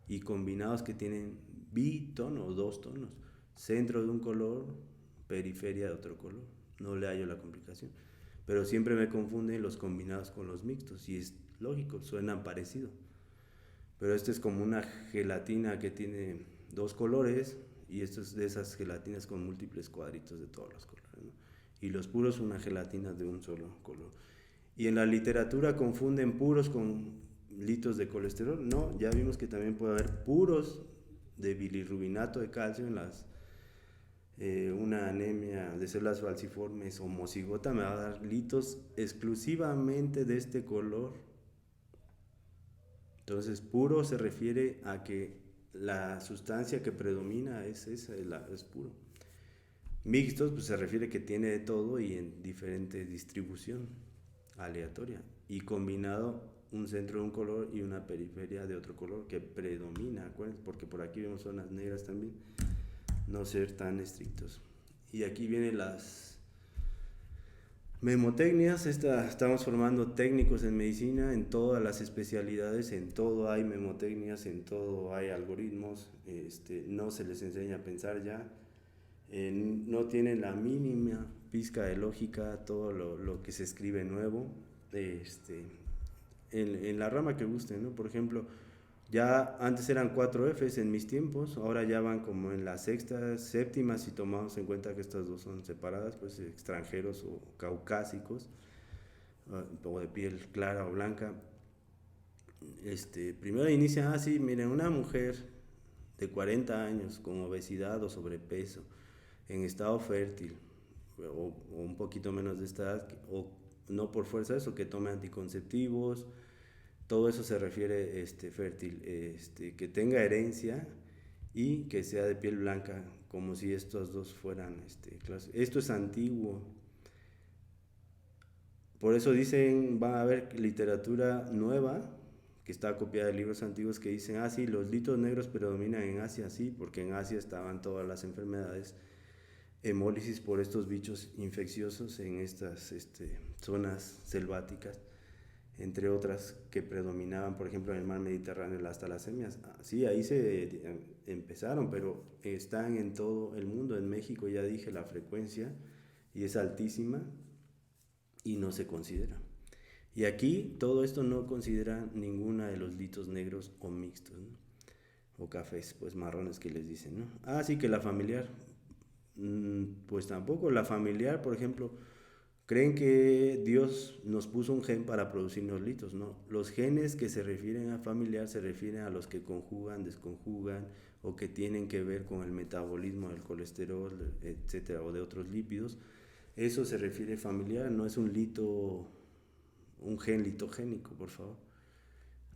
y combinados que tienen bitono o dos tonos. Centro de un color, periferia de otro color. No le hallo la complicación. Pero siempre me confunden los combinados con los mixtos y es lógico, suenan parecido. Pero esto es como una gelatina que tiene dos colores y esto es de esas gelatinas con múltiples cuadritos de todos los colores, ¿no? Y los puros una gelatina de un solo color. Y en la literatura confunden puros con litos de colesterol. No, ya vimos que también puede haber puros de bilirrubinato de calcio en una anemia de células falciformes homocigota me va a dar litos exclusivamente de este color. Entonces, puro se refiere a que la sustancia que predomina es esa, es puro. Mixtos, pues se refiere que tiene de todo y en diferente distribución aleatoria. Y combinado, un centro de un color y una periferia de otro color que predomina, acuérdense, porque por aquí vemos zonas negras también. No ser tan estrictos. Y aquí vienen las memotecnias. Estamos formando técnicos en medicina, en todas las especialidades, en todo hay memotecnias, en todo hay algoritmos. No se les enseña a pensar ya. No tienen la mínima pizca de lógica todo lo que se escribe nuevo. En la rama que gusten, ¿no? Por ejemplo, ya antes eran 4 Fs en mis tiempos, ahora ya van como en la sexta, séptima, si tomamos en cuenta que estas dos son separadas, pues extranjeros o caucásicos, o de piel clara o blanca. Primero inicia así, miren, una mujer de 40 años con obesidad o sobrepeso, en estado fértil, o un poquito menos de esta edad, o no por fuerza eso, que tome anticonceptivos. Todo eso se refiere fértil, que tenga herencia y que sea de piel blanca, como si estos dos fueran clase. Esto es antiguo. Por eso dicen, va a haber literatura nueva que está copiada de libros antiguos que dicen, sí, los litos negros predominan en Asia, sí, porque en Asia estaban todas las enfermedades, hemólisis por estos bichos infecciosos en estas zonas selváticas, entre otras que predominaban, por ejemplo, en el mar Mediterráneo, las talasemias. Sí, ahí se empezaron, pero están en todo el mundo. En México ya dije la frecuencia y es altísima y no se considera. Y aquí todo esto no considera ninguna de los litos negros o mixtos, ¿no? O cafés, pues marrones que les dicen, ¿no? Sí, que la familiar, pues tampoco. La familiar, por ejemplo, creen que Dios nos puso un gen para producirnos litos, ¿no? Los genes que se refieren a familiar se refieren a los que conjugan, desconjugan o que tienen que ver con el metabolismo del colesterol, etcétera, o de otros lípidos. Eso se refiere familiar, no es un lito, un gen litogénico, por favor.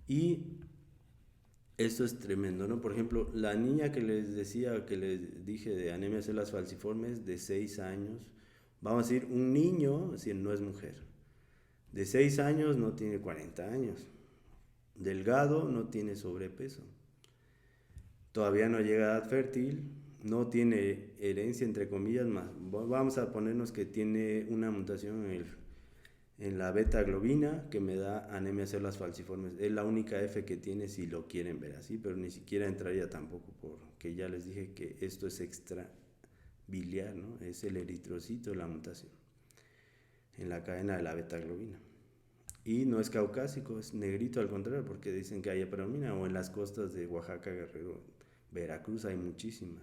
Y esto es tremendo, ¿no? Por ejemplo, la niña que les decía, que les dije de anemia de células falciformes, de 6 años, vamos a decir, un niño, si no es mujer, de 6 años no tiene 40 años, delgado, no tiene sobrepeso, todavía no llega a edad fértil, no tiene herencia, entre comillas, más. Vamos a ponernos que tiene una mutación en la beta globina que me da anemia de células falciformes. Es la única F que tiene si lo quieren ver así, pero ni siquiera entraría tampoco porque ya les dije que esto es extra biliar, ¿no? Es el eritrocito la mutación en la cadena de la beta globina. Y no es caucásico, es negrito al contrario, porque dicen que hay predomina, o en las costas de Oaxaca, Guerrero, Veracruz hay muchísima.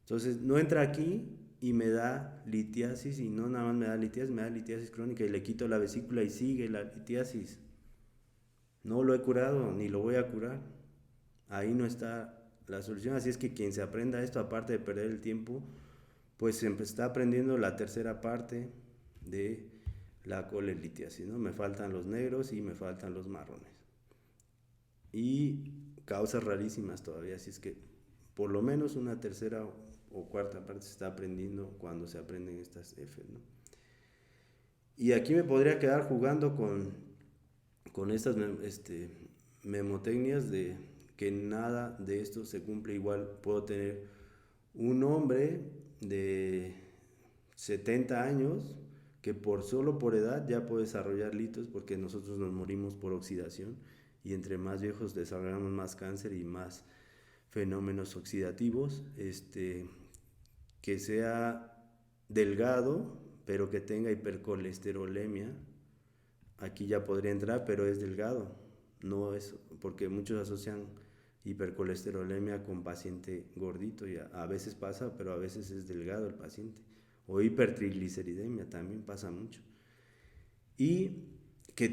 Entonces no entra aquí y me da litiasis, y no nada más me da litiasis crónica y le quito la vesícula y sigue la litiasis. No lo he curado ni lo voy a curar. Ahí no está la solución. Así es que quien se aprenda esto, aparte de perder el tiempo, pues se está aprendiendo la tercera parte de la colelitiasis, ¿no? Me faltan los negros y me faltan los marrones. Y causas rarísimas todavía, así es que por lo menos una tercera o cuarta parte se está aprendiendo cuando se aprenden estas F, ¿no? Y aquí me podría quedar jugando con estas memotecnias de que nada de esto se cumple igual. Puedo tener un hombre de 70 años que solo por edad ya puede desarrollar litos, porque nosotros nos morimos por oxidación y entre más viejos desarrollamos más cáncer y más fenómenos oxidativos, que sea delgado pero que tenga hipercolesterolemia. Aquí ya podría entrar, pero es delgado, no es, porque muchos asocian hipercolesterolemia con paciente gordito, y a veces pasa, pero a veces es delgado el paciente. O hipertrigliceridemia también pasa mucho. Y que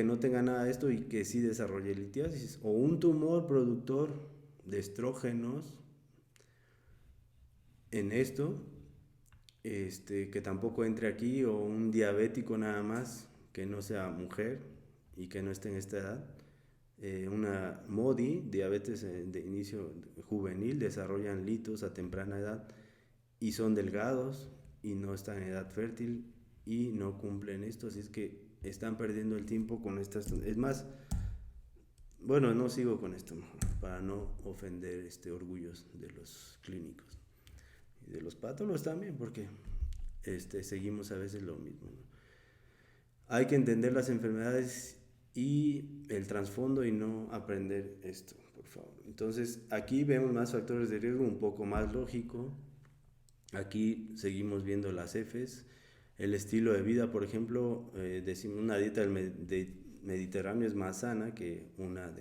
no tenga nada de esto y que sí desarrolle litiasis. O un tumor productor de estrógenos en esto, que tampoco entre aquí, o un diabético nada más, que no sea mujer y que no esté en esta edad. Una MODI, diabetes de inicio juvenil, desarrollan litos a temprana edad y son delgados y no están en edad fértil y no cumplen esto, así es que están perdiendo el tiempo con estas. Es más, bueno, no sigo con esto para no ofender orgullos de los clínicos y de los patólogos también, porque seguimos a veces lo mismo, ¿no? Hay que entender las enfermedades y el trasfondo y no aprender esto, por favor. Entonces, aquí vemos más factores de riesgo, un poco más lógico. Aquí seguimos viendo las Fs. El estilo de vida, por ejemplo, decimos una dieta del Mediterráneo es más sana que una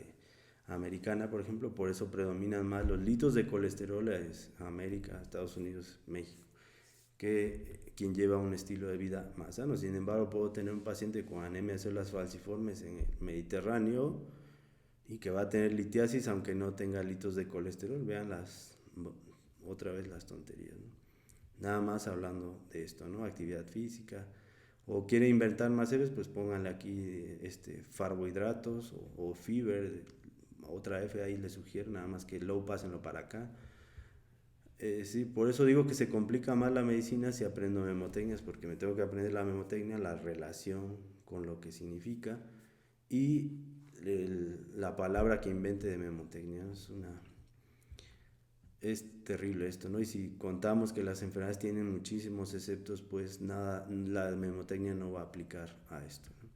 americana, por ejemplo. Por eso predominan más los litos de colesterol es América, Estados Unidos, México, que quien lleva un estilo de vida más sano. Sin embargo, puedo tener un paciente con anemia de células falciformes en el Mediterráneo y que va a tener litiasis aunque no tenga litos de colesterol. Vean otra vez las tonterías, ¿no? Nada más hablando de esto, ¿no? Actividad física. O quiere inventar más Fs, pues pónganle aquí carbohidratos o fiber, otra F ahí le sugiero, nada más que low pásenlo para acá. Sí, por eso digo que se complica más la medicina si aprendo memotecnias, porque me tengo que aprender la memotecnia, la relación con lo que significa y la palabra que invente de memotecnia. Es terrible esto, ¿no? Y si contamos que las enfermedades tienen muchísimos exceptos, pues nada, la memotecnia no va a aplicar a esto, ¿no?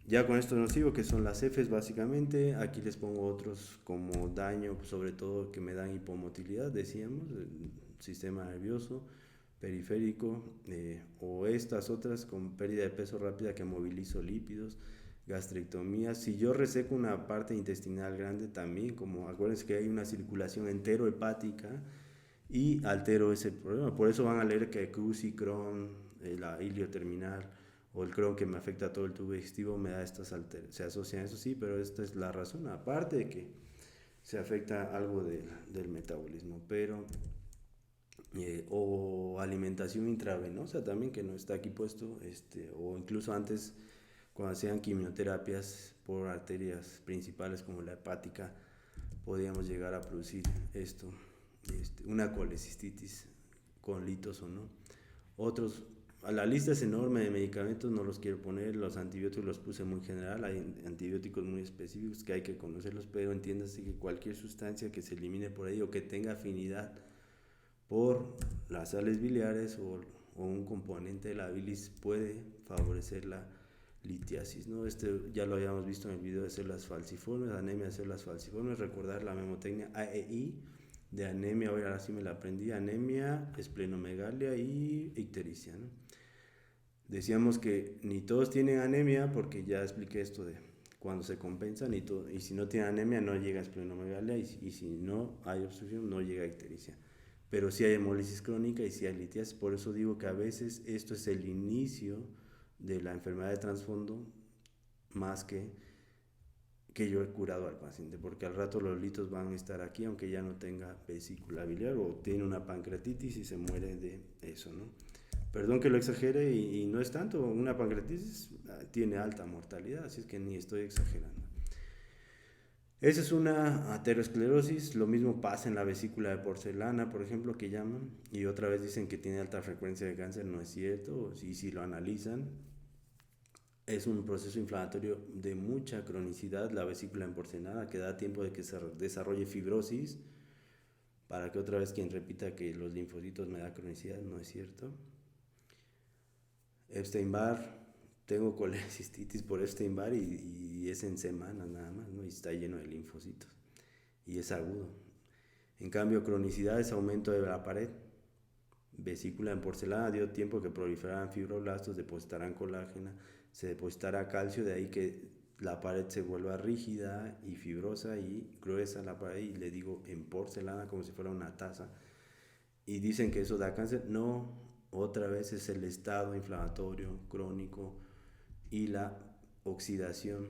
Ya con esto nos sigo, que son las Fs básicamente. Aquí les pongo otros como daño, sobre todo que me dan hipomotilidad, decíamos, el sistema nervioso, periférico, o estas otras con pérdida de peso rápida que movilizo lípidos, gastrectomía. Si yo reseco una parte intestinal grande también, como acuérdense que hay una circulación enterohepática y altero ese problema. Por eso van a leer que CRUS y Crohn, la ilioterminal, o el Crohn que me afecta a todo el tubo digestivo, me da estas se asocian a eso, sí, pero esta es la razón, aparte de que se afecta algo del metabolismo, pero o alimentación intravenosa también, que no está aquí puesto, o incluso antes cuando hacían quimioterapias por arterias principales como la hepática, podíamos llegar a producir esto, una colecistitis con litos o no. Otros, la lista es enorme de medicamentos, no los quiero poner, los antibióticos los puse muy general, hay antibióticos muy específicos que hay que conocerlos, pero entiéndase que cualquier sustancia que se elimine por ahí o que tenga afinidad por las sales biliares o un componente de la bilis puede favorecer la litiasis, ¿no? Ya lo habíamos visto en el video de células falciformes, anemia de células falciformes, recordar la memotecnia AEI de anemia, ahora sí me la aprendí, anemia, esplenomegalia y ictericia, ¿no? Decíamos que ni todos tienen anemia, porque ya expliqué esto de cuando se compensan, y si no tienen anemia no llega a esplenomegalia, y si no hay obstrucción no llega a ictericia. Pero sí hay hemólisis crónica y sí hay litiasis. Por eso digo que a veces esto es el inicio de la enfermedad de trasfondo más que yo he curado al paciente, porque al rato los litos van a estar aquí aunque ya no tenga vesícula biliar o tiene una pancreatitis y se muere de eso, ¿no? Perdón que lo exagere y no es tanto, una pancreatitis tiene alta mortalidad, así es que ni estoy exagerando. Esa es una aterosclerosis, lo mismo pasa en la vesícula de porcelana, por ejemplo, que llaman, y otra vez dicen que tiene alta frecuencia de cáncer, no es cierto, y si lo analizan, es un proceso inflamatorio de mucha cronicidad, la vesícula en porcelana, que da tiempo de que se desarrolle fibrosis, para que otra vez quien repita que los linfocitos me da cronicidad, no es cierto. Epstein-Barr, tengo colecistitis por Epstein-Barr y es en semanas nada más, ¿no? Y está lleno de linfocitos y es agudo. En cambio, cronicidad es aumento de la pared. Vesícula en porcelana dio tiempo que proliferaran fibroblastos, depositarán colágena, se depositará calcio, de ahí que la pared se vuelva rígida y fibrosa y gruesa la pared, y le digo en porcelana como si fuera una taza. Y dicen que eso da cáncer. No, otra vez es el estado inflamatorio crónico y la oxidación,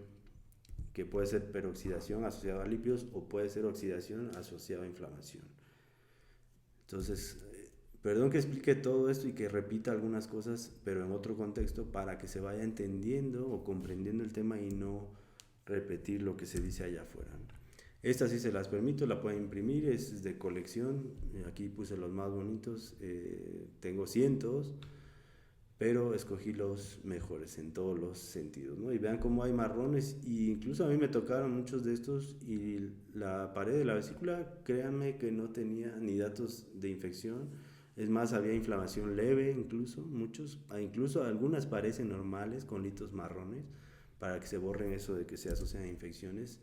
que puede ser peroxidación asociada a lípidos o puede ser oxidación asociada a inflamación. Entonces, perdón que explique todo esto y que repita algunas cosas, pero en otro contexto para que se vaya entendiendo o comprendiendo el tema y no repetir lo que se dice allá afuera. Estas sí se las permito, la pueden imprimir, es de colección, aquí puse los más bonitos, tengo cientos, pero escogí los mejores en todos los sentidos, ¿no? Y vean cómo hay marrones, y incluso a mí me tocaron muchos de estos, y la pared de la vesícula, créanme que no tenía ni datos de infección, es más, había inflamación leve incluso, incluso algunas parecen normales con litos marrones, para que se borren eso de que se asocian a infecciones.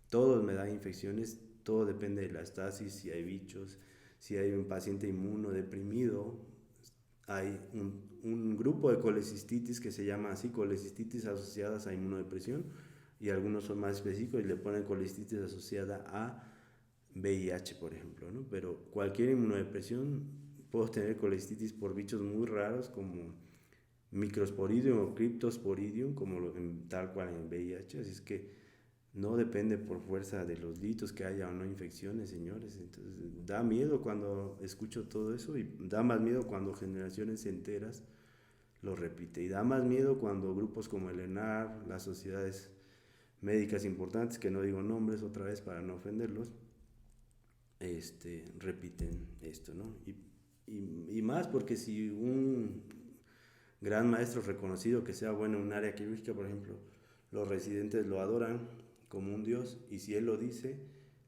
Todos me dan infecciones, todo depende de la estasis, si hay bichos, si hay un paciente inmunodeprimido. Hay un grupo de colecistitis que se llama así, colecistitis asociadas a inmunodepresión, y algunos son más específicos y le ponen colecistitis asociada a VIH, por ejemplo, ¿no? Pero cualquier inmunodepresión, puedo tener colecistitis por bichos muy raros como Microsporidium o Cryptosporidium, tal cual en VIH, así es que no depende por fuerza de los litos que haya o no infecciones, señores. Entonces, da miedo cuando escucho todo eso, y da más miedo cuando generaciones enteras lo repite. Y da más miedo cuando grupos como el ENAR, las sociedades médicas importantes, que no digo nombres otra vez para no ofenderlos, repiten esto, ¿no? Y más porque si un gran maestro reconocido que sea bueno en un área quirúrgica, por ejemplo, los residentes lo adoran como un dios, y si él lo dice,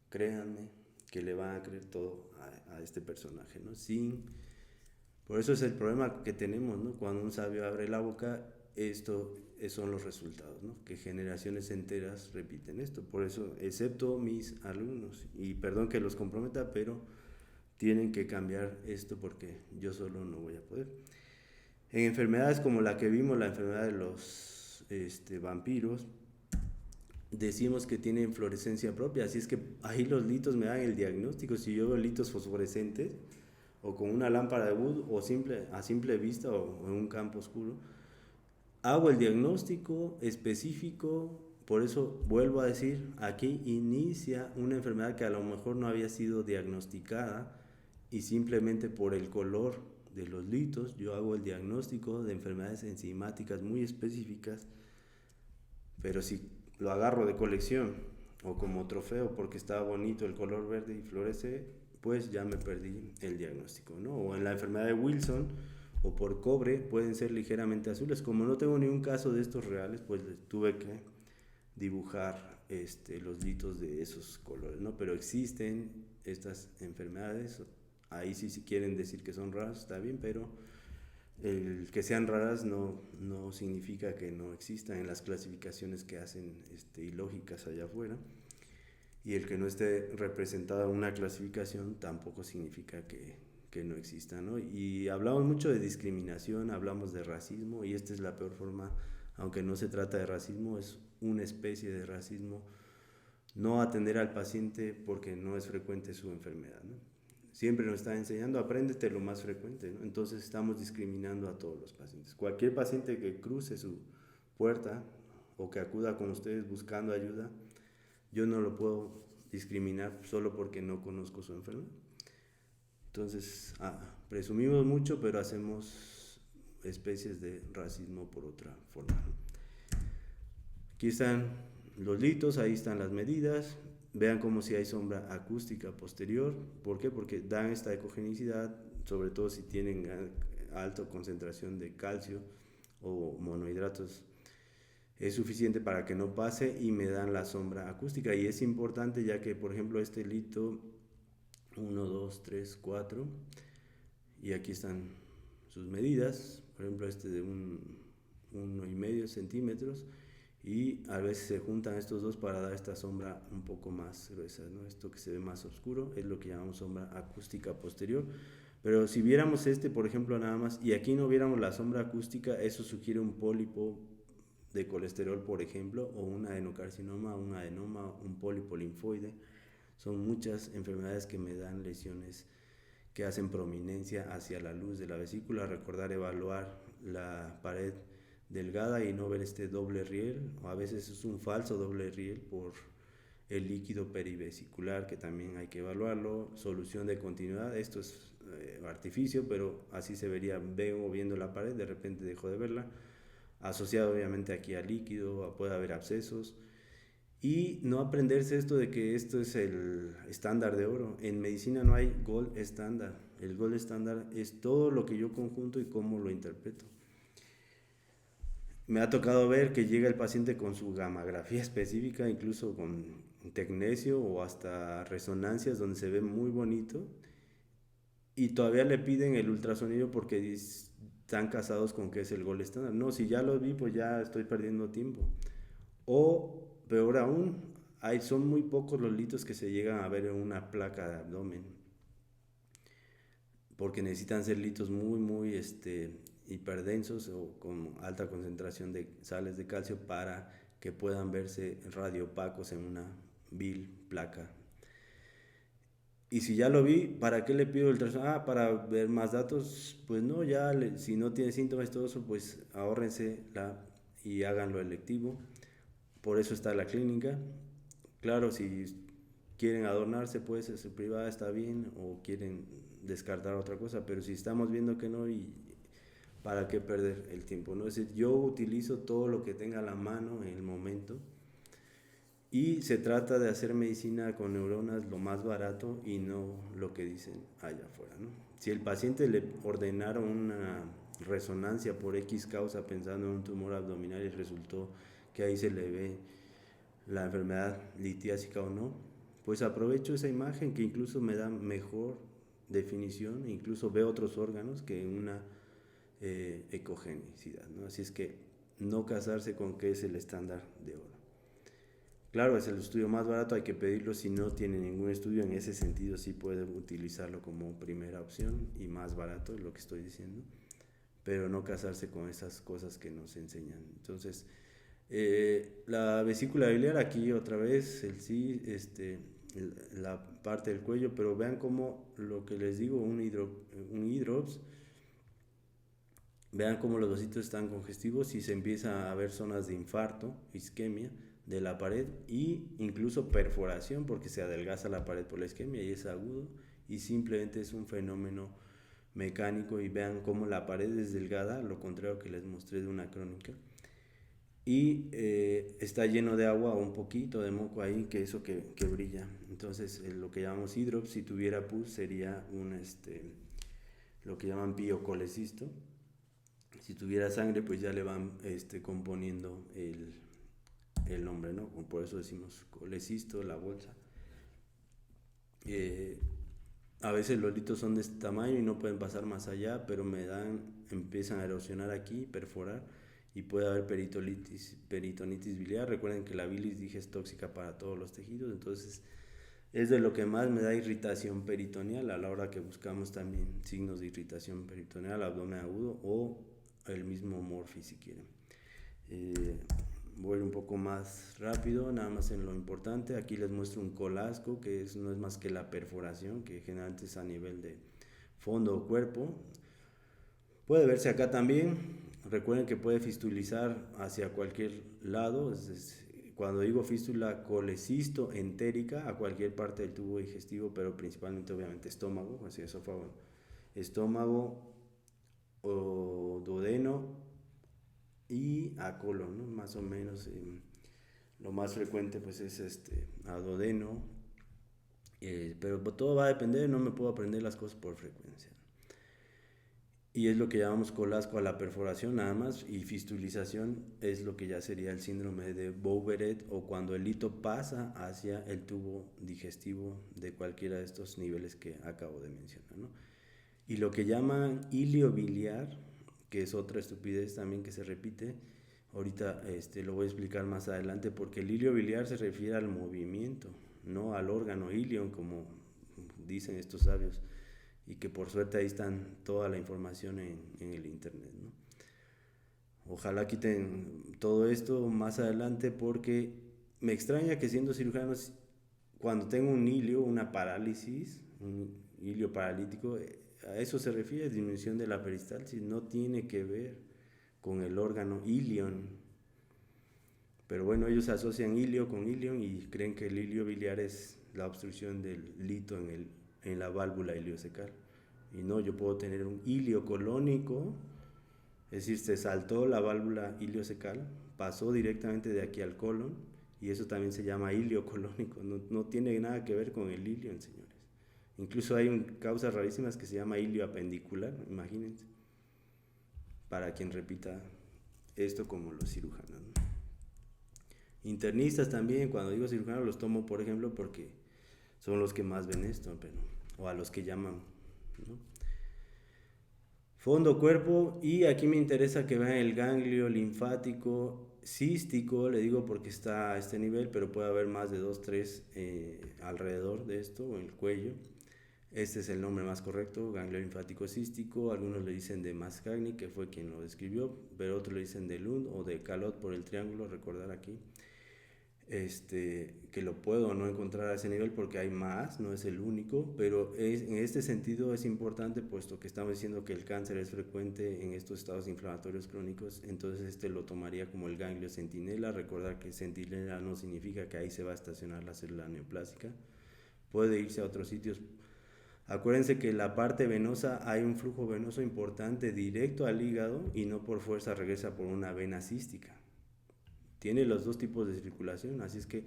créanme que le van a creer todo a este personaje, ¿no? Por eso es el problema que tenemos, ¿no? Cuando un sabio abre la boca, esto son los resultados, ¿no? Que generaciones enteras repiten esto. Por eso, excepto mis alumnos, y perdón que los comprometa, pero tienen que cambiar esto porque yo solo no voy a poder. En enfermedades como la que vimos, la enfermedad de los vampiros, decimos que tienen fluorescencia propia, así es que ahí los litos me dan el diagnóstico. Si yo veo litos fosforescentes, o con una lámpara de Wood, o a simple vista, o en un campo oscuro, hago el diagnóstico específico. Por eso vuelvo a decir, aquí inicia una enfermedad que a lo mejor no había sido diagnosticada, y simplemente por el color de los litos yo hago el diagnóstico de enfermedades enzimáticas muy específicas. Pero si lo agarro de colección o como trofeo porque está bonito el color verde y florece, pues ya me perdí el diagnóstico, ¿no? O en la enfermedad de Wilson, o por cobre, pueden ser ligeramente azules. Como no tengo ni un caso de estos reales, pues tuve que dibujar los litos de esos colores, ¿no? Pero existen estas enfermedades. Ahí sí, si quieren decir que son raras, está bien, pero el que sean raras no significa que no existan en las clasificaciones que hacen ilógicas allá afuera. Y el que no esté representada una clasificación tampoco significa que no exista, ¿no? Y hablamos mucho de discriminación, hablamos de racismo, y esta es la peor forma, aunque no se trata de racismo, es una especie de racismo, no atender al paciente porque no es frecuente su enfermedad, ¿no? Siempre nos está enseñando, apréndete lo más frecuente, ¿no? Entonces estamos discriminando a todos los pacientes. Cualquier paciente que cruce su puerta o que acuda con ustedes buscando ayuda, yo no lo puedo discriminar solo porque no conozco su enfermedad. Entonces, presumimos mucho, pero hacemos especies de racismo por otra forma, ¿no? Aquí están los litos, ahí están las medidas. Vean como si hay sombra acústica posterior. ¿Por qué? Porque dan esta ecogenicidad, sobre todo si tienen alta concentración de calcio o monohidratos. Es suficiente para que no pase y me dan la sombra acústica. Y es importante ya que, por ejemplo, este lito 1, 2, 3, 4, y aquí están sus medidas. Por ejemplo, este de 1,5 centímetros, y a veces se juntan estos dos para dar esta sombra un poco más gruesa, ¿no? Esto que se ve más oscuro es lo que llamamos sombra acústica posterior. Pero si viéramos este, por ejemplo, nada más, y aquí no viéramos la sombra acústica, eso sugiere un pólipo de colesterol, por ejemplo, o un adenocarcinoma, un adenoma, un pólipo linfoide. Son muchas enfermedades que me dan lesiones que hacen prominencia hacia la luz de la vesícula. Recordar evaluar la pared delgada y no ver este doble riel, o a veces es un falso doble riel por el líquido perivesicular, que también hay que evaluarlo. Solución de continuidad, esto es artificio, pero así se vería, veo viendo la pared, de repente dejo de verla, asociado obviamente aquí al líquido, puede haber abscesos. Y no aprenderse esto de que esto es el estándar de oro. En medicina no hay gold estándar. El gold estándar es todo lo que yo conjunto y cómo lo interpreto. Me ha tocado ver que llega el paciente con su gamografía específica, incluso con tecnesio o hasta resonancias donde se ve muy bonito, y todavía le piden el ultrasonido porque están casados con que es el gold estándar. No, si ya lo vi, pues ya estoy perdiendo tiempo. O peor aún, son muy pocos los litos que se llegan a ver en una placa de abdomen, porque necesitan ser litos muy hiperdensos o con alta concentración de sales de calcio para que puedan verse radiopacos en una vil placa. Y si ya lo vi, ¿para qué le pido el ultrasonido? Para ver más datos. Pues no, ya si no tiene síntomas y todo eso, pues ahórrense y háganlo electivo. Por eso está la clínica. Claro, si quieren adornarse, pues su privada está bien, o quieren descartar otra cosa, pero si estamos viendo que no, y para qué perder el tiempo, ¿no? Es decir, yo utilizo todo lo que tenga a la mano en el momento, y se trata de hacer medicina con neuronas lo más barato y no lo que dicen allá afuera, ¿no? Si el paciente le ordenaron una resonancia por X causa pensando en un tumor abdominal y resultó que ahí se le ve la enfermedad litiásica o no, pues aprovecho esa imagen que incluso me da mejor definición, incluso veo otros órganos que una ecogenicidad, ¿no? Así es que no casarse con que es el estándar de oro. Claro, es el estudio más barato, hay que pedirlo. Si no tiene ningún estudio en ese sentido, sí puede utilizarlo como primera opción, y más barato es lo que estoy diciendo, pero no casarse con esas cosas que nos enseñan. Entonces, la vesícula biliar, aquí otra vez, la parte del cuello, pero vean cómo lo que les digo, un hidrops, vean cómo los vasitos están congestivos y se empieza a ver zonas de infarto, isquemia de la pared, y incluso perforación porque se adelgaza la pared por la isquemia y es agudo, y simplemente es un fenómeno mecánico. Y vean cómo la pared es delgada, lo contrario que les mostré de una crónica, y está lleno de agua o un poquito de moco ahí, que eso que brilla. Entonces lo que llamamos hidrops, si tuviera pus, sería lo que llaman piocolecisto. Si tuviera sangre, pues ya le van componiendo el nombre, ¿no? Por eso decimos colecisto, la bolsa. A veces los litos son de este tamaño y no pueden pasar más allá, pero empiezan a erosionar aquí, perforar, y puede haber peritonitis biliar. Recuerden que la bilis, dije, es tóxica para todos los tejidos, entonces es de lo que más me da irritación peritoneal a la hora que buscamos también signos de irritación peritoneal, abdomen agudo o el mismo morfi si quieren. Voy un poco más rápido, nada más en lo importante. Aquí les muestro un colasco, que no es más que la perforación, que generalmente es a nivel de fondo o cuerpo. Puede verse acá también. Recuerden que puede fistulizar hacia cualquier lado. Cuando digo fístula, colecisto entérica a cualquier parte del tubo digestivo, pero principalmente obviamente estómago, así estómago o duodeno y a colon, ¿no? Más o menos Lo más frecuente pues es adodeno, pero todo va a depender, no me puedo aprender las cosas por frecuencia. Y es lo que llamamos colasco a la perforación nada más, y fistulización es lo que ya sería el síndrome de Bouveret, o cuando el hito pasa hacia el tubo digestivo de cualquiera de estos niveles que acabo de mencionar, ¿no? Y lo que llaman hilio biliar, que es otra estupidez también que se repite, ahorita lo voy a explicar más adelante, porque el hilio biliar se refiere al movimiento, no al órgano ilion, como dicen estos sabios, y que por suerte ahí están toda la información en el internet, ¿no? Ojalá quiten todo esto más adelante, porque me extraña que siendo cirujanos, cuando tengo un hilio, una parálisis, un hilio paralítico, a eso se refiere, disminución de la peristalsis, no tiene que ver con el órgano ilion. Pero bueno, ellos asocian ilio con ilion y creen que el hilio biliar es la obstrucción del lito en la válvula iliocecal. Y no, yo puedo tener un hilio colónico, es decir, se saltó la válvula iliocecal, pasó directamente de aquí al colon, y eso también se llama hilio colónico, no tiene nada que ver con el ilion, señores. Incluso hay causas rarísimas que se llama hilio apendicular, imagínense, para quien repita esto como los cirujanos, ¿no? Internistas también, cuando digo cirujanos los tomo por ejemplo porque son los que más ven esto, pero, o a los que llaman, ¿no? Fondo cuerpo, y aquí me interesa que vean el ganglio linfático cístico, le digo porque está a este nivel, pero puede haber más de 2, 3 alrededor de esto, o en el cuello. Este es el nombre más correcto, ganglio linfático cístico. Algunos le dicen de Mascagni, que fue quien lo describió, pero otros le dicen de Lund o de Calot por el triángulo, recordar aquí. Que lo puedo no encontrar a ese nivel porque hay más, no es el único, pero en este sentido es importante, puesto que estamos diciendo que el cáncer es frecuente en estos estados inflamatorios crónicos, entonces lo tomaría como el ganglio centinela. Recordar que centinela no significa que ahí se va a estacionar la célula neoplásica, puede irse a otros sitios. Acuérdense que la parte venosa, hay un flujo venoso importante directo al hígado y no por fuerza regresa por una vena cística. Tiene los dos tipos de circulación, así es que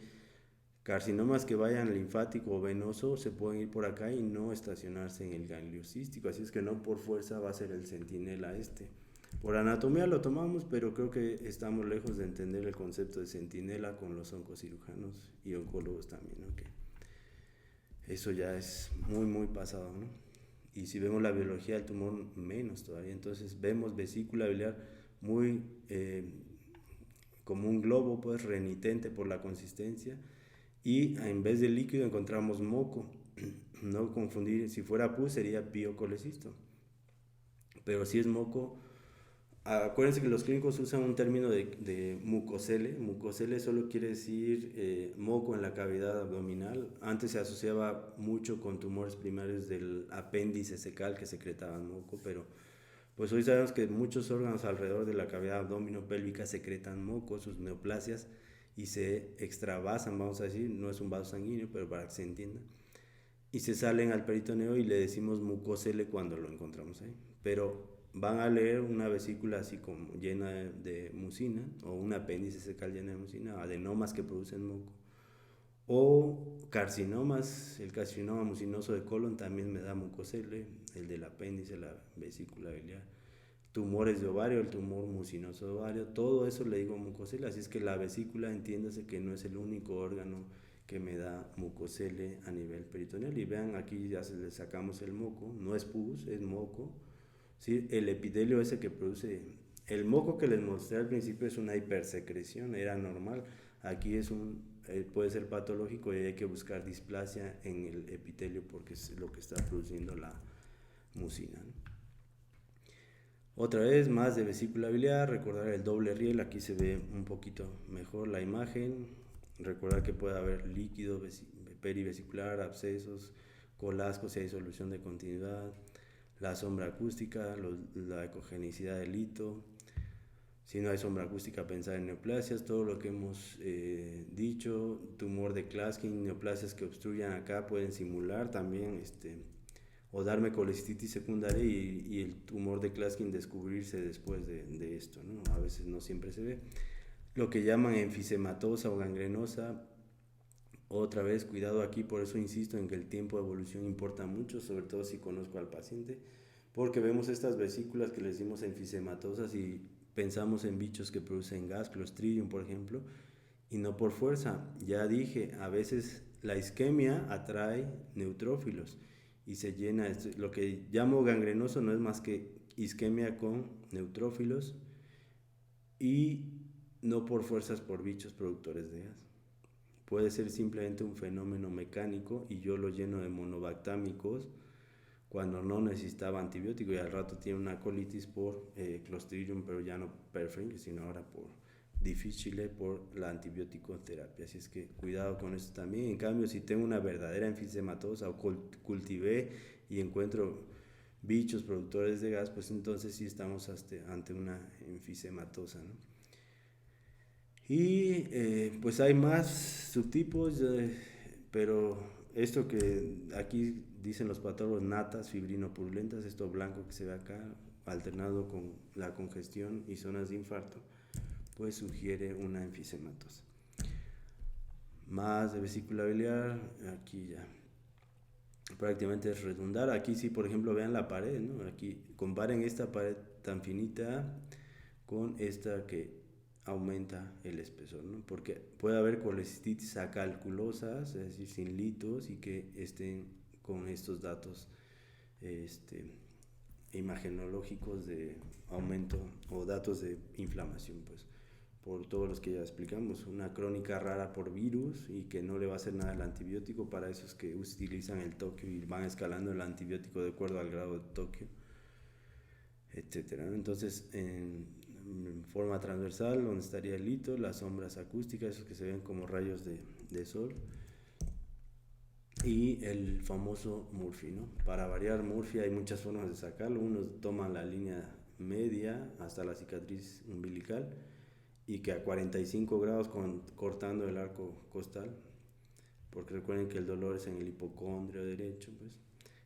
carcinomas que vayan linfático o venoso se pueden ir por acá y no estacionarse en el ganglio cístico, así es que no por fuerza va a ser el centinela Por anatomía lo tomamos, pero creo que estamos lejos de entender el concepto de centinela con los oncocirujanos y oncólogos también, ¿no? Eso ya es muy, muy pasado, ¿no? Y si vemos la biología del tumor, menos todavía. Entonces vemos vesícula biliar muy como un globo, pues renitente por la consistencia, y en vez de líquido encontramos moco. No confundir, si fuera pus sería piocolecisto, pero si es moco. Acuérdense que los clínicos usan un término de mucosele. Mucosele solo quiere decir moco en la cavidad abdominal. Antes se asociaba mucho con tumores primarios del apéndice cecal que secretaban moco, pero pues hoy sabemos que muchos órganos alrededor de la cavidad abdominopélvica secretan moco, sus neoplasias, y se extravasan, vamos a decir, no es un vaso sanguíneo, pero para que se entienda, y se salen al peritoneo y le decimos mucosele cuando lo encontramos ahí. Pero van a leer una vesícula así como llena de mucina, o un apéndice cecal lleno de mucina, adenomas que producen moco, o carcinomas. El carcinoma mucinoso de colon también me da mucosele, el del apéndice, la vesícula biliar. Tumores de ovario, el tumor mucinoso de ovario, todo eso le digo mucosele. Así es que la vesícula, entiéndase que no es el único órgano que me da mucosele a nivel peritoneal. Y vean, aquí ya le sacamos el moco, no es pus, es moco, ¿sí? El epitelio ese que produce el moco que les mostré al principio es una hipersecreción, era normal. Aquí puede ser patológico, y hay que buscar displasia en el epitelio porque es lo que está produciendo la mucina, ¿no? Otra vez más de vesícula biliar, recordar el doble riel, aquí se ve un poquito mejor la imagen. Recordar que puede haber líquido perivesicular, abscesos, colasco si hay solución de continuidad, la sombra acústica, la ecogenicidad del hito. Si no hay sombra acústica, pensar en neoplasias, todo lo que hemos dicho. Tumor de Klaskin, neoplasias que obstruyan acá pueden simular también o darme colecistitis secundaria y el tumor de Klaskin descubrirse después de esto, ¿no? A veces no siempre se ve. lo que llaman enfisematosa o gangrenosa. Otra vez, cuidado aquí, por eso insisto en que el tiempo de evolución importa mucho, sobre todo si conozco al paciente, porque vemos estas vesículas que le decimos enfisematosas y pensamos en bichos que producen gas, Clostridium por ejemplo, y no por fuerza. Ya dije, a veces la isquemia atrae neutrófilos y se llena. Lo que llamo gangrenoso no es más que isquemia con neutrófilos y no por fuerzas por bichos productores de gas. Puede ser simplemente un fenómeno mecánico y yo lo lleno de monobactámicos cuando no necesitaba antibiótico y al rato tiene una colitis por Clostridium, pero ya no perfringens, sino ahora por difícil por la antibiótico terapia. Así es que cuidado con esto también. En cambio, si tengo una verdadera enfisematosa o cultivé y encuentro bichos productores de gas, pues entonces sí estamos ante una enfisematosa, ¿no? Y pues hay más subtipos, pero esto que aquí dicen los patólogos, natas fibrinopurulentas, esto blanco que se ve acá, alternado con la congestión y zonas de infarto, pues sugiere una enfisematosa. Más de vesícula biliar, aquí ya prácticamente es redundar. Aquí sí, por ejemplo, vean la pared, ¿no? Aquí comparen esta pared tan finita con esta que aumenta el espesor, ¿no? Porque puede haber colecistitis acalculosas, es decir, sin litos y que estén con estos datos imagenológicos de aumento o datos de inflamación, pues por todos los que ya explicamos, una crónica rara por virus y que no le va a hacer nada el antibiótico para esos que utilizan el toquio y van escalando el antibiótico de acuerdo al grado de toquio, etcétera. Entonces, en forma transversal, donde estaría el lito, las sombras acústicas, esos que se ven como rayos de sol, y el famoso Murphy, ¿no? Para variar Murphy hay muchas formas de sacarlo. Unos toman la línea media hasta la cicatriz umbilical y que a 45 grados cortando el arco costal, porque recuerden que el dolor es en el hipocondrio derecho, pues,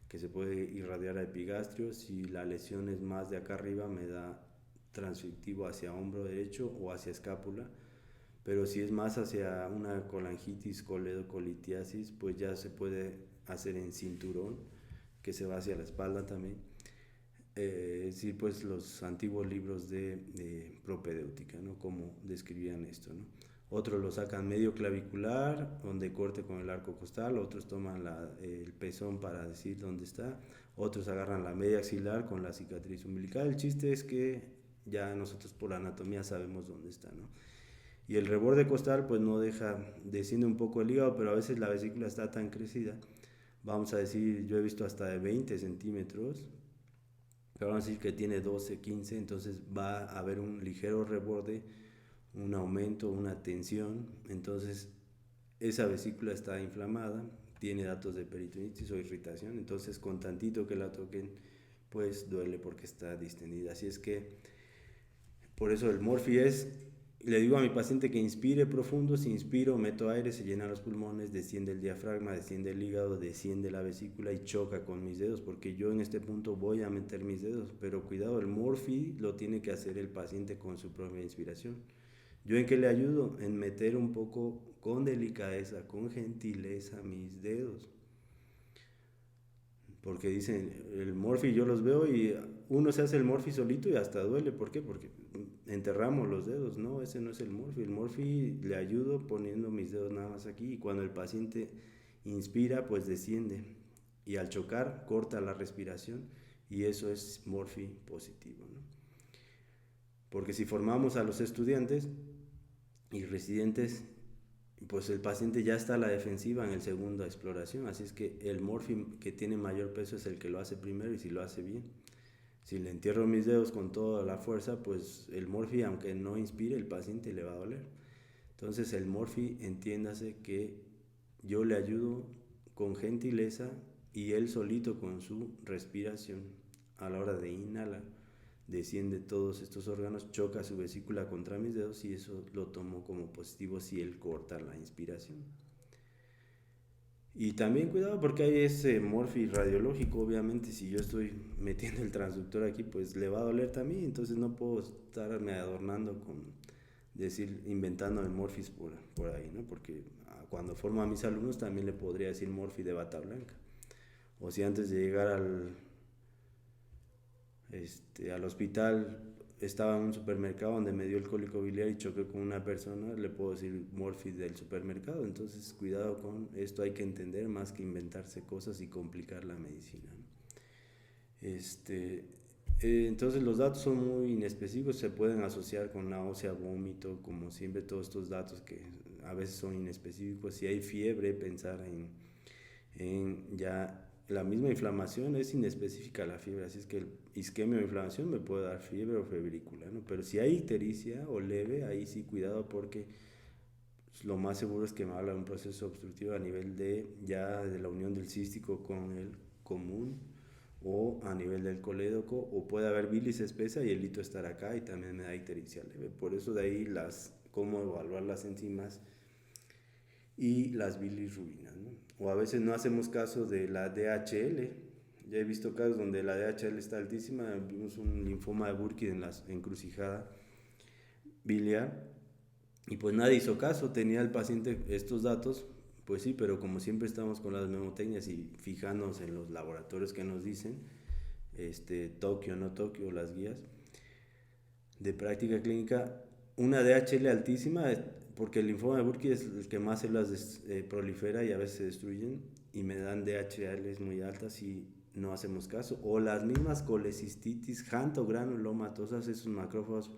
que se puede irradiar a epigastrio. Si la lesión es más de acá arriba, me da transfictivo hacia hombro derecho o hacia escápula, pero si es más hacia una colangitis, coledocolitiasis, pues ya se puede hacer en cinturón, que se va hacia la espalda también. Sí, pues los antiguos libros de propedéutica, ¿no? Como describían esto, ¿no? Otros lo sacan medio clavicular, donde corte con el arco costal, otros toman el pezón para decir dónde está, otros agarran la media axilar con la cicatriz umbilical. El chiste es que ya nosotros por anatomía sabemos dónde está, ¿no? Y el reborde costal pues no deja, desciende un poco el hígado, pero a veces la vesícula está tan crecida, vamos a decir, yo he visto hasta de 20 centímetros, vamos a decir que tiene 12, 15, entonces va a haber un ligero reborde, un aumento, una tensión, entonces esa vesícula está inflamada, tiene datos de peritonitis o irritación, entonces con tantito que la toquen, pues duele porque está distendida. Así es que por eso el Morphy le digo a mi paciente que inspire profundo, si inspiro, meto aire, se llenan los pulmones, desciende el diafragma, desciende el hígado, desciende la vesícula y choca con mis dedos, porque yo en este punto voy a meter mis dedos, pero cuidado, el Morphy lo tiene que hacer el paciente con su propia inspiración. ¿Yo en qué le ayudo? En meter un poco con delicadeza, con gentileza mis dedos. Porque dicen, el Morphy yo los veo y uno se hace el Morphy solito y hasta duele. ¿Por qué? Porque enterramos los dedos. No, ese no es el Morphy. El Morphy le ayudo poniendo mis dedos nada más aquí y cuando el paciente inspira pues desciende y al chocar corta la respiración y eso es Morphy positivo, ¿no? Porque si formamos a los estudiantes y residentes, pues el paciente ya está a la defensiva en el segunda exploración, así es que el Morphy que tiene mayor peso es el que lo hace primero y si lo hace bien. Si le entierro mis dedos con toda la fuerza, pues el Morphy, aunque no inspire, el paciente le va a doler. Entonces el Morphy, entiéndase que yo le ayudo con gentileza y él solito con su respiración a la hora de inhalar desciende todos estos órganos, choca su vesícula contra mis dedos y eso lo tomo como positivo si él corta la inspiración. Y también cuidado porque hay ese Morphy radiológico, obviamente si yo estoy metiendo el transductor aquí pues le va a doler también, entonces no puedo estarme adornando con decir inventando Morphis por ahí, ¿no? Porque cuando formo a mis alumnos también le podría decir Morphy de bata blanca. O si antes de llegar al hospital estaba en un supermercado donde me dio el cólico biliar y choqué con una persona, le puedo decir Morphy del supermercado. Entonces, cuidado con esto, hay que entender más que inventarse cosas y complicar la medicina, ¿no? Entonces los datos son muy inespecíficos, se pueden asociar con náusea, vómito, como siempre todos estos datos que a veces son inespecíficos. Si hay fiebre, pensar en ya la misma inflamación es inespecífica la fiebre, así es que el isquemia o inflamación me puede dar fiebre o febrícula, ¿no? Pero si hay ictericia o leve, ahí sí cuidado porque lo más seguro es que me habla de un proceso obstructivo a nivel de la unión del cístico con el común o a nivel del colédoco, o puede haber bilis espesa y el hito estar acá y también me da ictericia leve. Por eso de ahí cómo evaluar las enzimas y las bilirrubinas, ¿no? O a veces no hacemos caso de la DHL. Ya he visto casos donde la DHL está altísima. Vimos un linfoma de Burkitt en la encrucijada biliar y pues nadie hizo caso. Tenía el paciente estos datos, pues sí, pero como siempre estamos con las memotecnias y fijándonos en los laboratorios que nos dicen, Tokio, no Tokio, las guías de práctica clínica, una DHL altísima, porque el linfoma de Burkitt es el que más células prolifera y a veces se destruyen, y me dan DHLs muy altas y no hacemos caso. O las mismas colecistitis, jantogranulomatosas, esos macrófagos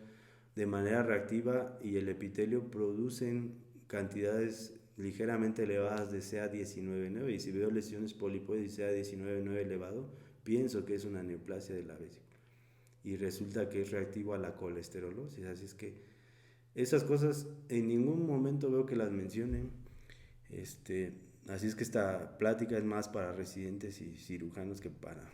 de manera reactiva y el epitelio producen cantidades ligeramente elevadas de CA19-9, y si veo lesiones polipoides y CA19-9 elevado, pienso que es una neoplasia de la vesícula y resulta que es reactivo a la colesterolosis. Así es que esas cosas en ningún momento veo que las mencionen. Así es que esta plática es más para residentes y cirujanos que para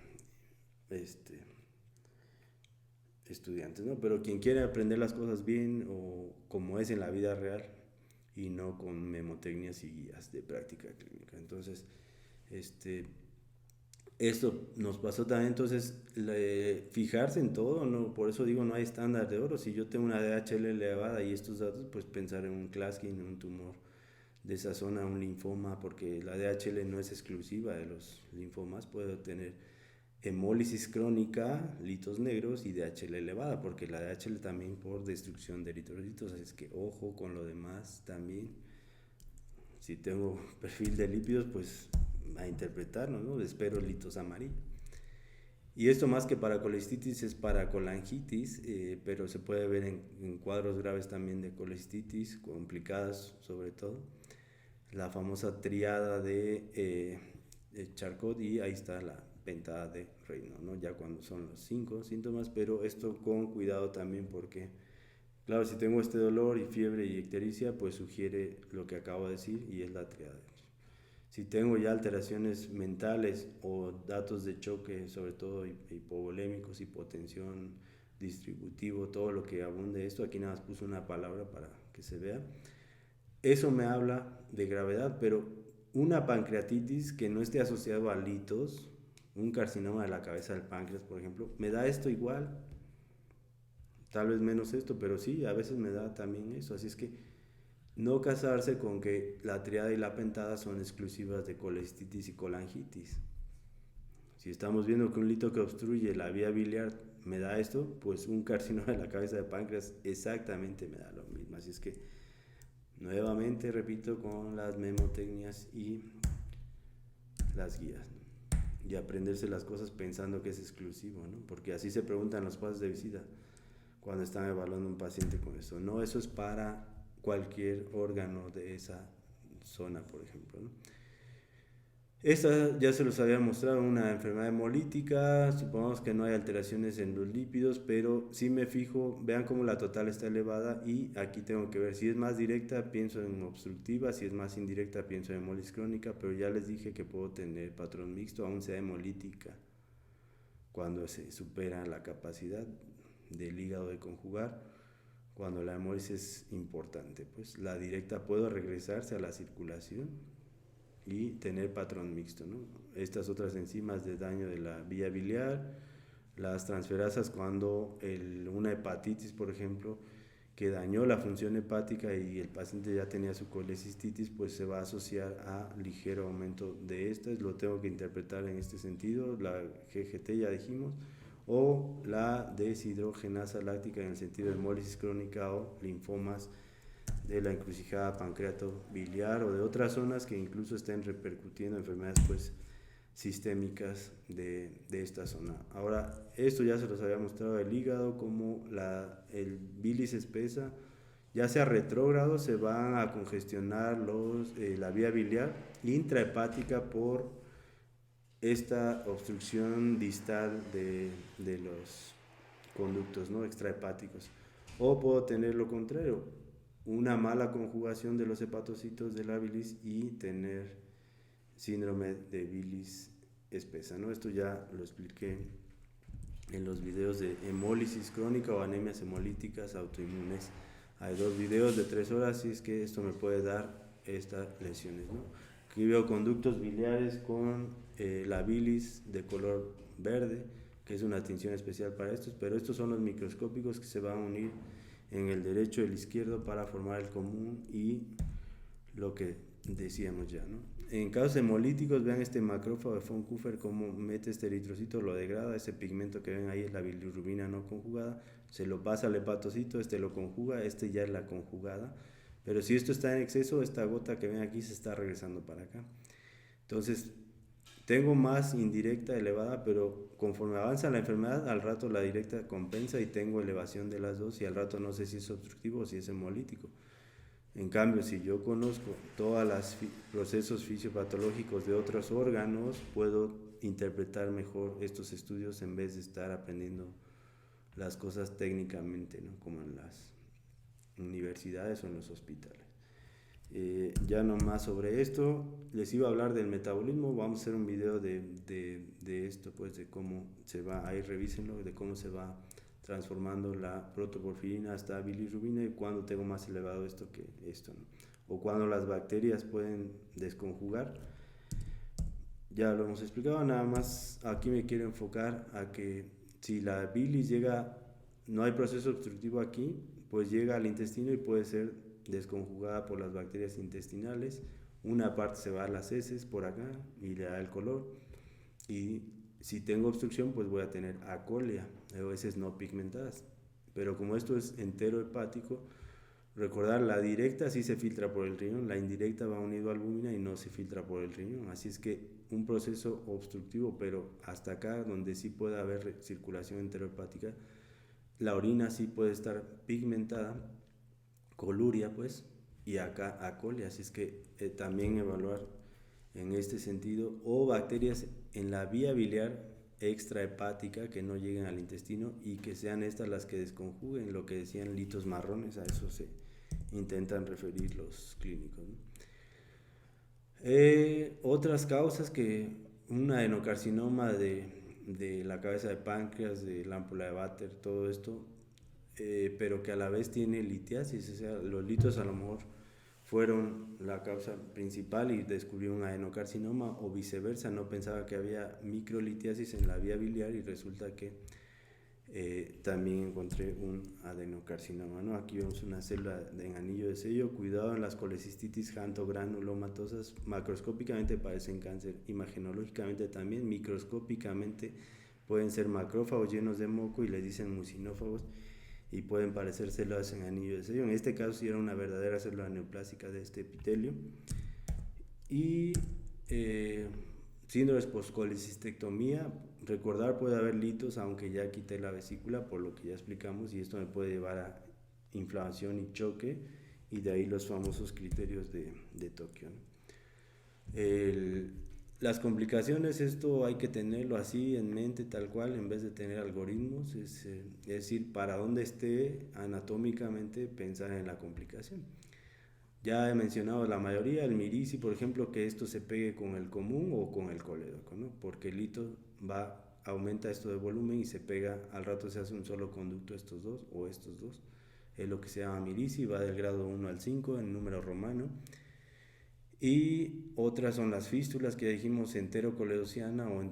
estudiantes, ¿no? Pero quien quiere aprender las cosas bien o como es en la vida real y no con memotecnias y guías de práctica clínica. Entonces, esto nos pasó también. Entonces, fijarse en todo, ¿no? Por eso digo, no hay estándar de oro. Si yo tengo una DHL elevada y estos datos, pues pensar en un Klatskin, un tumor de esa zona, un linfoma, porque la DHL no es exclusiva de los linfomas, puede tener hemólisis crónica, litos negros y DHL elevada, porque la DHL también por destrucción de eritrocitos, así es que ojo con lo demás también. Si tengo perfil de lípidos, pues a interpretarlo, ¿no? Espero litos amarillos. Y esto más que para colecistitis es para colangitis, pero se puede ver en cuadros graves también de colecistitis, complicadas sobre todo. La famosa triada de Charcot, y ahí está la pentada de Reino, ¿no? Ya cuando son los 5 síntomas, pero esto con cuidado también porque, claro, si tengo este dolor y fiebre y ictericia, pues sugiere lo que acabo de decir y es la triada. Si tengo ya alteraciones mentales o datos de choque, sobre todo hipovolémicos, hipotensión, distributivo, todo lo que abunde esto, aquí nada más puse una palabra para que se vea, eso me habla de gravedad. Pero una pancreatitis que no esté asociado a litos, un carcinoma de la cabeza del páncreas, por ejemplo, me da esto igual, tal vez menos esto, pero sí, a veces me da también eso. Así es que no casarse con que la triada y la pentada son exclusivas de colecistitis y colangitis. Si estamos viendo que un lito que obstruye la vía biliar me da esto, pues un carcinoma de la cabeza de páncreas exactamente me da lo mismo. Así es que nuevamente repito con las memotecnias y las guías, ¿no? Y aprenderse las cosas pensando que es exclusivo, ¿no? Porque así se preguntan los pasos de visita cuando están evaluando un paciente con eso. No, eso es para cualquier órgano de esa zona, por ejemplo, ¿no? Esta ya se los había mostrado, una enfermedad hemolítica. Supongamos que no hay alteraciones en los lípidos, pero si me fijo, vean cómo la total está elevada, y aquí tengo que ver si es más directa, pienso en obstructiva, si es más indirecta, pienso en hemólisis crónica, pero ya les dije que puedo tener patrón mixto, aún sea hemolítica, cuando se supera la capacidad del hígado de conjugar. Cuando la hemólisis es importante, pues la directa puedo regresarse a la circulación y tener patrón mixto, ¿no? Estas otras enzimas de daño de la vía biliar, las transferasas cuando una hepatitis, por ejemplo, que dañó la función hepática y el paciente ya tenía su colecistitis, pues se va a asociar a ligero aumento de estas. Lo tengo que interpretar en este sentido, la GGT ya dijimos, o la deshidrogenasa láctica en el sentido de hemólisis crónica o linfomas de la encrucijada pancreato-biliar o de otras zonas que incluso estén repercutiendo en enfermedades pues sistémicas de esta zona. Ahora, esto ya se los había mostrado el hígado, como el bilis espesa, ya sea retrógrado, se van a congestionar la vía biliar intrahepática por esta obstrucción distal de los conductos, ¿no?, extrahepáticos. O puedo tener lo contrario, una mala conjugación de los hepatocitos de la bilis y tener síndrome de bilis espesa, ¿no? Esto ya lo expliqué en los videos de hemólisis crónica o anemias hemolíticas autoinmunes. Hay 2 videos de 3 horas, y es que esto me puede dar estas lesiones, ¿no? Aquí veo conductos biliares con la bilis de color verde, que es una tinción especial para estos, pero estos son los microscópicos que se van a unir en el derecho y el izquierdo para formar el común y lo que decíamos ya, ¿no? En casos hemolíticos, vean este macrófago de von Kuffer cómo mete este eritrocito, lo degrada, ese pigmento que ven ahí es la bilirrubina no conjugada, se lo pasa al hepatocito, este lo conjuga, este ya es la conjugada, pero si esto está en exceso, esta gota que ven aquí se está regresando para acá. Entonces, tengo más indirecta elevada, pero conforme avanza la enfermedad, al rato la directa compensa y tengo elevación de las dos, y al rato no sé si es obstructivo o si es hemolítico. En cambio, si yo conozco todos los procesos fisiopatológicos de otros órganos, puedo interpretar mejor estos estudios en vez de estar aprendiendo las cosas técnicamente, ¿no?, como en las universidades o en los hospitales. Ya no más sobre esto, les iba a hablar del metabolismo. Vamos a hacer un video de esto, pues de cómo se va, ahí revísenlo, de cómo se va transformando la protoporfirina hasta bilirrubina y cuando tengo más elevado esto que esto, ¿no?, o cuando las bacterias pueden desconjugar. Ya lo hemos explicado, nada más aquí me quiero enfocar a que si la bilis llega, no hay proceso obstructivo aquí, pues llega al intestino y puede ser desconjugada por las bacterias intestinales. Una parte se va a las heces por acá y le da el color, y si tengo obstrucción pues voy a tener acolia o heces no pigmentadas. Pero como esto es entero hepático, recordar, la directa sí se filtra por el riñón, la indirecta va unido a albúmina y no se filtra por el riñón, así es que un proceso obstructivo, pero hasta acá donde sí puede haber circulación enterohepática, la orina sí puede estar pigmentada, coluria pues, y acá acolia, así es que también evaluar en este sentido, o bacterias en la vía biliar extrahepática que no lleguen al intestino y que sean estas las que desconjuguen, lo que decían litos marrones, a eso se intentan referir los clínicos, ¿no? Otras causas, que un adenocarcinoma de la cabeza de páncreas, de la ámpula de Vater, todo esto, pero que a la vez tiene litiasis, o sea, los litos a lo mejor fueron la causa principal y descubrió un adenocarcinoma, o viceversa, no pensaba que había microlitiasis en la vía biliar y resulta que también encontré un adenocarcinoma, ¿no? Aquí vemos una célula en anillo de sello. Cuidado en las colecistitis jantogranulomatosas, macroscópicamente parecen cáncer, imagenológicamente también, microscópicamente pueden ser macrófagos llenos de moco y le dicen mucinófagos y pueden parecer células en anillo de sello. En este caso sí era una verdadera célula neoplásica de este epitelio. Y síndromes postcolecistectomía, recordar, puede haber litos aunque ya quité la vesícula, por lo que ya explicamos, y esto me puede llevar a inflamación y choque, y de ahí los famosos criterios de Tokio, ¿no? Las complicaciones, esto hay que tenerlo así en mente, tal cual, en vez de tener algoritmos, es decir, para donde esté anatómicamente, pensar en la complicación. Ya he mencionado la mayoría, el Mirici, por ejemplo, que esto se pegue con el común o con el colédoco, ¿no? Porque el hito aumenta esto de volumen y se pega, al rato se hace un solo conducto, estos dos o estos dos. Es lo que se llama Mirici, va del grado 1 al 5 en número romano. Y otras son las fístulas que ya dijimos, entero-coledociana o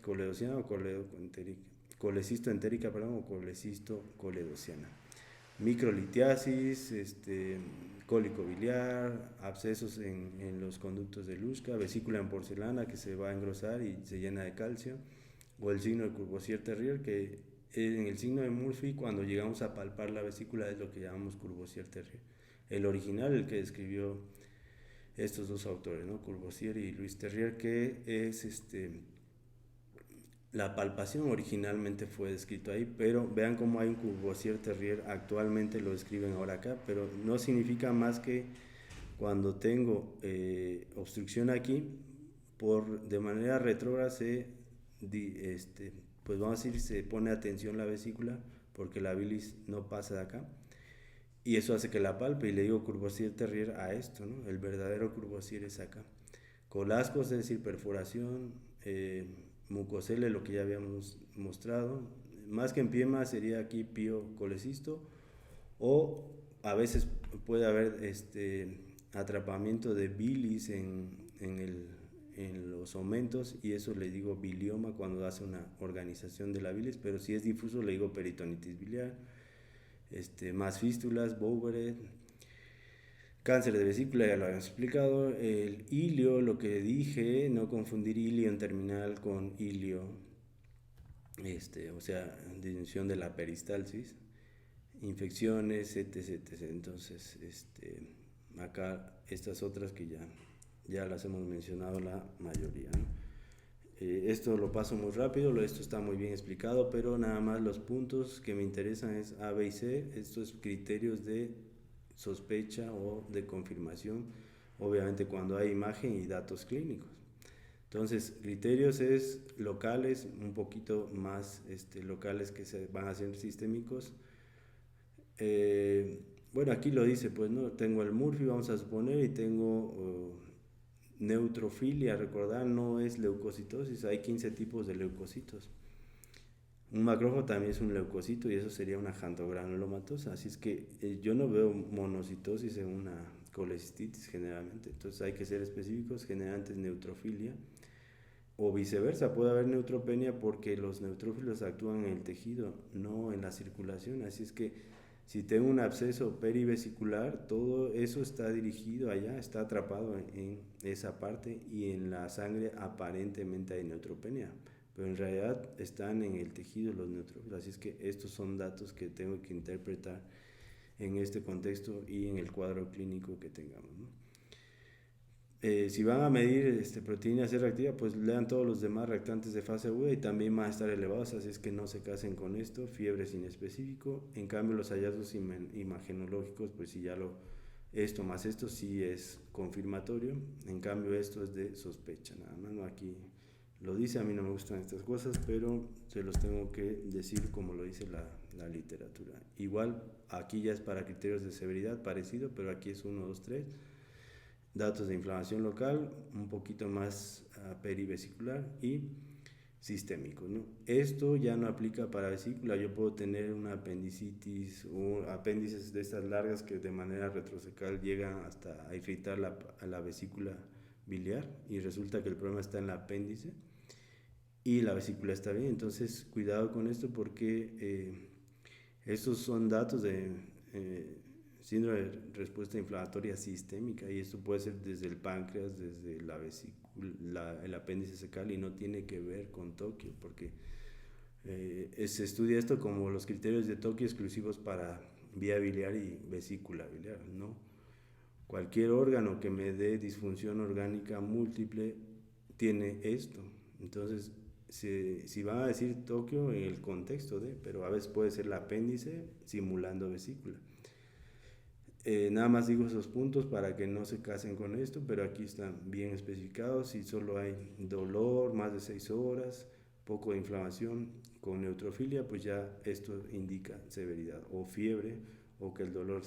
coledociana o coledoco-entérica. colecisto entérica, perdón, o colecisto coledociana. Microlitiasis, cólico biliar, abscesos en los conductos de Luschka, vesícula en porcelana que se va a engrosar y se llena de calcio, o el signo de Courvoisier-Terrier, que en el signo de Murphy, cuando llegamos a palpar la vesícula, es lo que llamamos Courvoisier-Terrier. El original, el que escribió estos dos autores, ¿no? Courvoisier y Louis Terrier, que es la palpación originalmente fue descrito ahí, pero vean cómo hay un Courvoisier-Terrier, actualmente lo escriben ahora acá, pero no significa más que cuando tengo obstrucción aquí, de manera retrógrada pues vamos a decir, se pone atención la vesícula porque la bilis no pasa de acá. Y eso hace que la palpe, y le digo Courvoisier-Terrier a esto, ¿no? El verdadero Courvoisier es acá. Colascos, es decir, perforación, mucosele, lo que ya habíamos mostrado. Más que en piema sería aquí pío colecisto, o a veces puede haber atrapamiento de bilis en los omentos, y eso le digo bilioma cuando hace una organización de la bilis, pero si es difuso le digo peritonitis biliar. Más fístulas, Boweret, cáncer de vesícula, ya lo habíamos explicado. El ilio, lo que dije, no confundir ilio en terminal con ilio, o sea, disminución de la peristalsis, infecciones, etc, etc. Entonces, acá estas otras que ya las hemos mencionado la mayoría, ¿no? Esto lo paso muy rápido, esto está muy bien explicado, pero nada más los puntos que me interesan es A, B y C, estos criterios de sospecha o de confirmación, obviamente cuando hay imagen y datos clínicos. Entonces, criterios es locales, un poquito más locales que se van a ser sistémicos. Bueno, aquí lo dice, pues no, tengo el Murphy, vamos a suponer, y tengo neutrofilia, recordar, no es leucocitosis, hay 15 tipos de leucocitos. Un macrófago también es un leucocito y eso sería una xantogranulomatosa, así es que yo no veo monocitosis en una colecistitis generalmente, entonces hay que ser específicos, generalmente es neutrofilia, o viceversa, puede haber neutropenia porque los neutrófilos actúan en el tejido, no en la circulación, así es que si tengo un absceso perivesicular, todo eso está dirigido allá, está atrapado en esa parte, y en la sangre aparentemente hay neutropenia, pero en realidad están en el tejido los neutrófilos, así es que estos son datos que tengo que interpretar en este contexto y en el cuadro clínico que tengamos, ¿no? Si van a medir proteína C reactiva, pues lean todos los demás reactantes de fase aguda y también van a estar elevados, así es que no se casen con esto, fiebre sin específico. En cambio los hallazgos imagenológicos, pues si ya esto más esto sí es confirmatorio, en cambio esto es de sospecha, nada más, ¿no? Aquí lo dice, a mí no me gustan estas cosas, pero se los tengo que decir como lo dice la literatura. Igual aquí ya es para criterios de severidad parecido, pero aquí es 1, 2, 3. Datos de inflamación local, un poquito más perivesicular y sistémico, ¿no? Esto ya no aplica para vesícula, yo puedo tener una apendicitis o apéndices de estas largas que de manera retrocecal llegan hasta a irritar la vesícula biliar y resulta que el problema está en el apéndice y la vesícula está bien, entonces cuidado con esto porque estos son datos de síndrome de respuesta inflamatoria sistémica y esto puede ser desde el páncreas, desde la vesícula, el apéndice secal y no tiene que ver con Tokio porque se estudia esto como los criterios de Tokio exclusivos para vía biliar y vesícula biliar, ¿no? Cualquier órgano que me dé disfunción orgánica múltiple tiene esto, entonces si van a decir Tokio en el contexto de, pero a veces puede ser el apéndice simulando vesícula. Nada más digo esos puntos para que no se casen con esto, pero aquí están bien especificados. Si solo hay dolor, más de 6 horas, poco de inflamación con neutrofilia, pues ya esto indica severidad, o fiebre, o que el dolor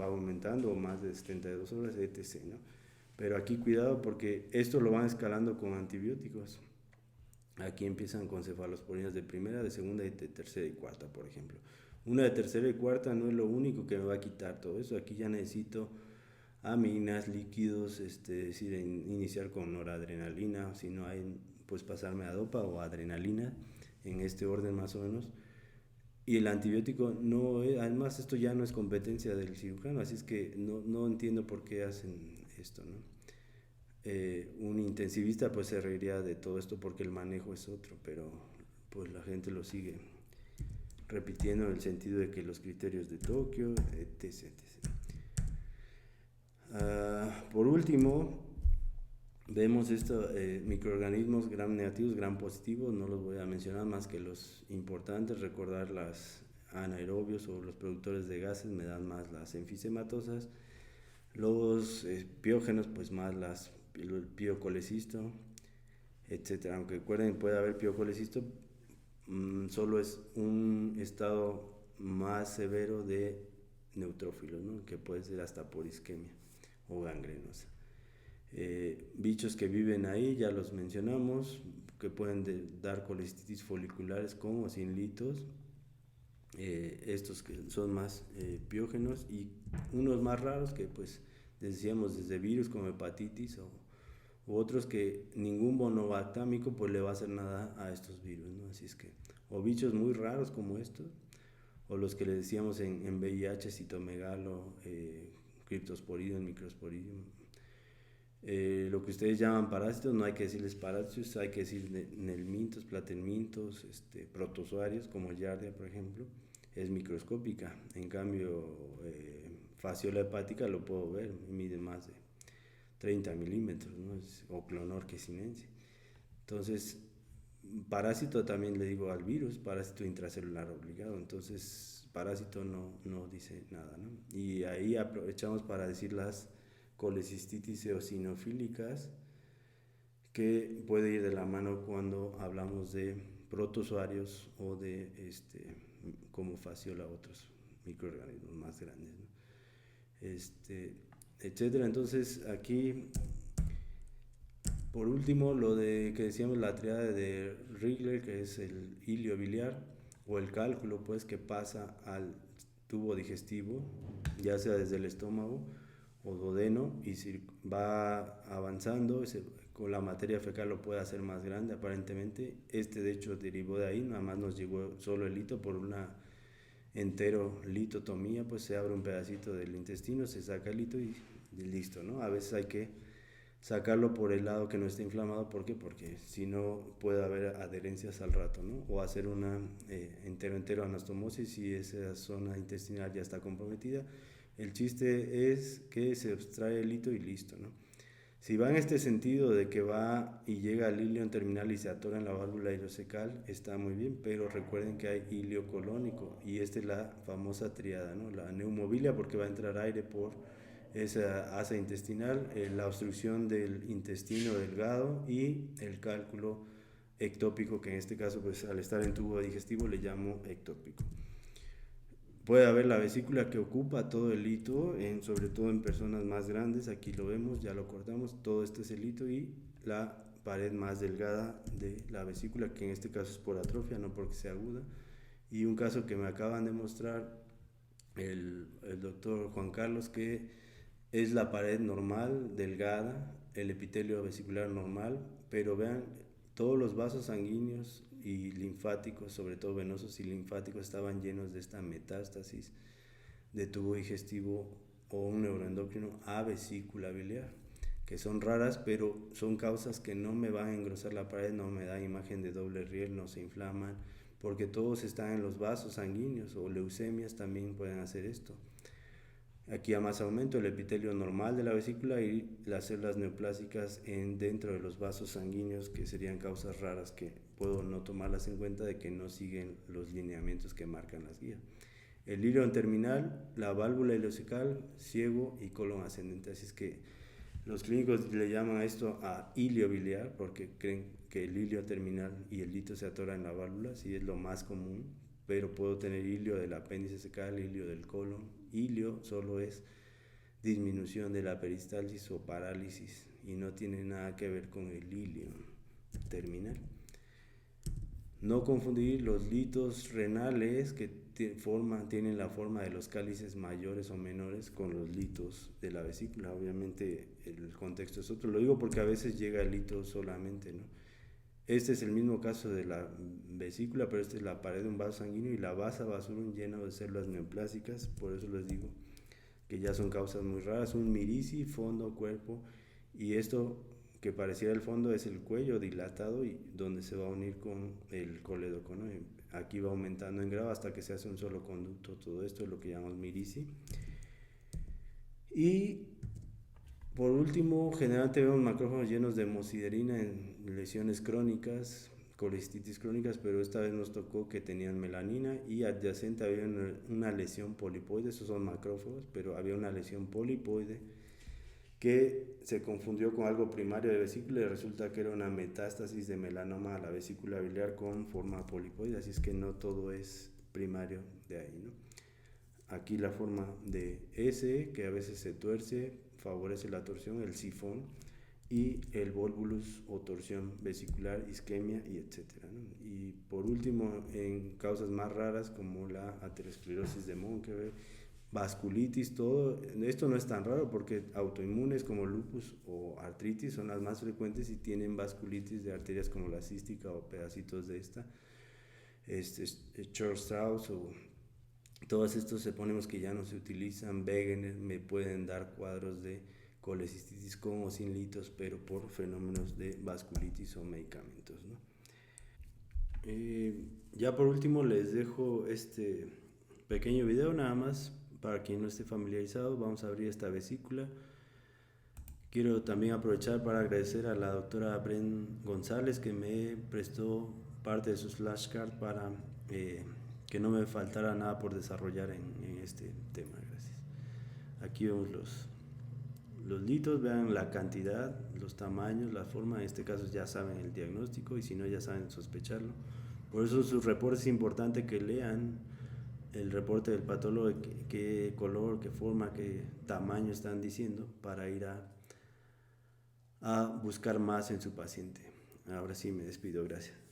va aumentando, o más de 72 horas, etc., ¿no? Pero aquí cuidado porque esto lo van escalando con antibióticos. Aquí empiezan con cefalosporinas de primera, de segunda y de tercera y cuarta, por ejemplo. Una de tercera y cuarta no es lo único que me va a quitar todo eso. Aquí ya necesito aminas, líquidos, decir, iniciar con noradrenalina, si no hay, pues pasarme a dopa o adrenalina. en este orden más o menos. Y el antibiótico no es, además esto ya no es competencia del cirujano, así es que no entiendo por qué hacen esto, ¿no? Un intensivista pues se reiría de todo esto porque el manejo es otro, pero pues la gente lo sigue repitiendo en el sentido de que los criterios de Tokio, etc. Por último, vemos estos microorganismos gram negativos, gram positivos, no los voy a mencionar más que los importantes, recordar las anaerobios o los productores de gases me dan más las enfisematosas, los piógenos pues más el piocolecisto, etcétera. Aunque recuerden puede haber piocolecisto, solo es un estado más severo de neutrófilos, ¿no? Que puede ser hasta por isquemia o gangrenosa. Bichos que viven ahí, ya los mencionamos, que pueden dar colecistitis foliculares con o sin litos. Estos que son más piógenos y unos más raros que pues decíamos desde virus como hepatitis u otros que ningún monobactámico pues le va a hacer nada a estos virus, ¿no? Así es que o bichos muy raros como estos o los que le decíamos en VIH, citomegalo, cryptosporidium, microsporidium. Lo que ustedes llaman parásitos, no hay que decirles parásitos, hay que decir nelmintos, platenmintos, protozoarios como Giardia, por ejemplo, es microscópica. En cambio, fasciola hepática lo puedo ver, mide más de 30 milímetros, ¿no? O clonorquesinense. Entonces, parásito también le digo al virus, parásito intracelular obligado. Entonces, parásito no dice nada, ¿no? Y ahí aprovechamos para decir las colecistitis eosinofílicas, que puede ir de la mano cuando hablamos de protozoarios o de como fasciola otros microorganismos más grandes, ¿no? Etcétera. Entonces aquí por último lo de que decíamos la triada de Rigler, que es el hilio biliar o el cálculo pues que pasa al tubo digestivo, ya sea desde el estómago o duodeno, y si va avanzando con la materia fecal lo puede hacer más grande aparentemente. De hecho derivó de ahí, nada más nos llegó solo el hito por una enterolitotomía, pues se abre un pedacito del intestino, se saca el hito y listo, ¿no? A veces hay que sacarlo por el lado que no esté inflamado. ¿Por qué? Porque si no puede haber adherencias al rato, ¿no? O hacer una entero anastomosis si esa zona intestinal ya está comprometida. El chiste es que se extrae el hito y listo, ¿no? Si va en este sentido de que va y llega al ilion terminal y se atora en la válvula ileocecal, está muy bien, pero recuerden que hay ilio colónico y esta es la famosa triada, ¿no? La neumobilia porque va a entrar aire por esa asa intestinal, la obstrucción del intestino delgado y el cálculo ectópico, que en este caso pues al estar en tubo digestivo le llamo ectópico. Puede haber la vesícula que ocupa todo el hito, sobre todo en personas más grandes, aquí lo vemos, ya lo cortamos, todo esto es el hito y la pared más delgada de la vesícula, que en este caso es por atrofia, no porque sea aguda. Y un caso que me acaban de mostrar el doctor Juan Carlos, que es la pared normal, delgada, el epitelio vesicular normal, pero vean, todos los vasos sanguíneos y linfáticos, sobre todo venosos y linfáticos, estaban llenos de esta metástasis de tubo digestivo o un neuroendocrino a vesícula biliar, que son raras, pero son causas que no me van a engrosar la pared, no me da imagen de doble riel, no se inflaman, porque todos están en los vasos sanguíneos, o leucemias también pueden hacer esto. Aquí a más aumento el epitelio normal de la vesícula y las células neoplásicas dentro de los vasos sanguíneos, que serían causas raras que puedo no tomarlas en cuenta de que no siguen los lineamientos que marcan las guías. El ilion terminal, la válvula ileocecal, ciego y colon ascendente. Así es que los clínicos le llaman a esto a ilio biliar porque creen que el ilio terminal y el lito se atora en la válvula, sí es lo más común, pero puedo tener ilio del apéndice cecal, ilio del colon. Ilio solo es disminución de la peristalsis o parálisis y no tiene nada que ver con el ilio terminal. No confundir los litos renales que tienen la forma de los cálices mayores o menores con los litos de la vesícula. Obviamente el contexto es otro, lo digo porque a veces llega el lito solamente, ¿no? Este es el mismo caso de la vesícula, pero esta es la pared de un vaso sanguíneo y la vasa vasorum llena de células neoplásicas. Por eso les digo que ya son causas muy raras. Un mirici, fondo, cuerpo, y esto que pareciera el fondo es el cuello dilatado y donde se va a unir con el colédoco, ¿no? Aquí va aumentando en grado hasta que se hace un solo conducto. Todo esto es lo que llamamos mirici. Y por último, generalmente vemos macrófagos llenos de hemosiderina en lesiones crónicas, colestitis crónicas, pero esta vez nos tocó que tenían melanina y adyacente había una lesión polipoide. Esos son macrófagos, pero había una lesión polipoide que se confundió con algo primario de vesícula y resulta que era una metástasis de melanoma a la vesícula biliar con forma polipoide, así es que no todo es primario de ahí, ¿no? Aquí la forma de S, que a veces se tuerce, favorece la torsión, el sifón, y el volvulus o torsión vesicular, isquemia y etcétera, ¿no? Y por último, en causas más raras como la aterosclerosis de Monckeberg, vasculitis, todo esto no es tan raro porque autoinmunes como lupus o artritis son las más frecuentes y tienen vasculitis de arterias como la cística o pedacitos de esta, Church-Strauss o todos estos ponemos que ya no se utilizan. Wegener me pueden dar cuadros de colecistitis con o sin litos, pero por fenómenos de vasculitis o medicamentos, ¿no? Ya por último les dejo este pequeño video nada más para quien no esté familiarizado. Vamos a abrir esta vesícula. Quiero también aprovechar para agradecer a la doctora Bren González que me prestó parte de sus flashcards para que no me faltara nada por desarrollar en este tema. Gracias. Aquí vemos los litos, vean la cantidad, los tamaños, la forma. En este caso ya saben el diagnóstico y si no ya saben sospecharlo. Por eso sus reportes es importante que lean el reporte del patólogo, qué color, qué forma, qué tamaño están diciendo para ir a buscar más en su paciente. Ahora sí me despido, gracias.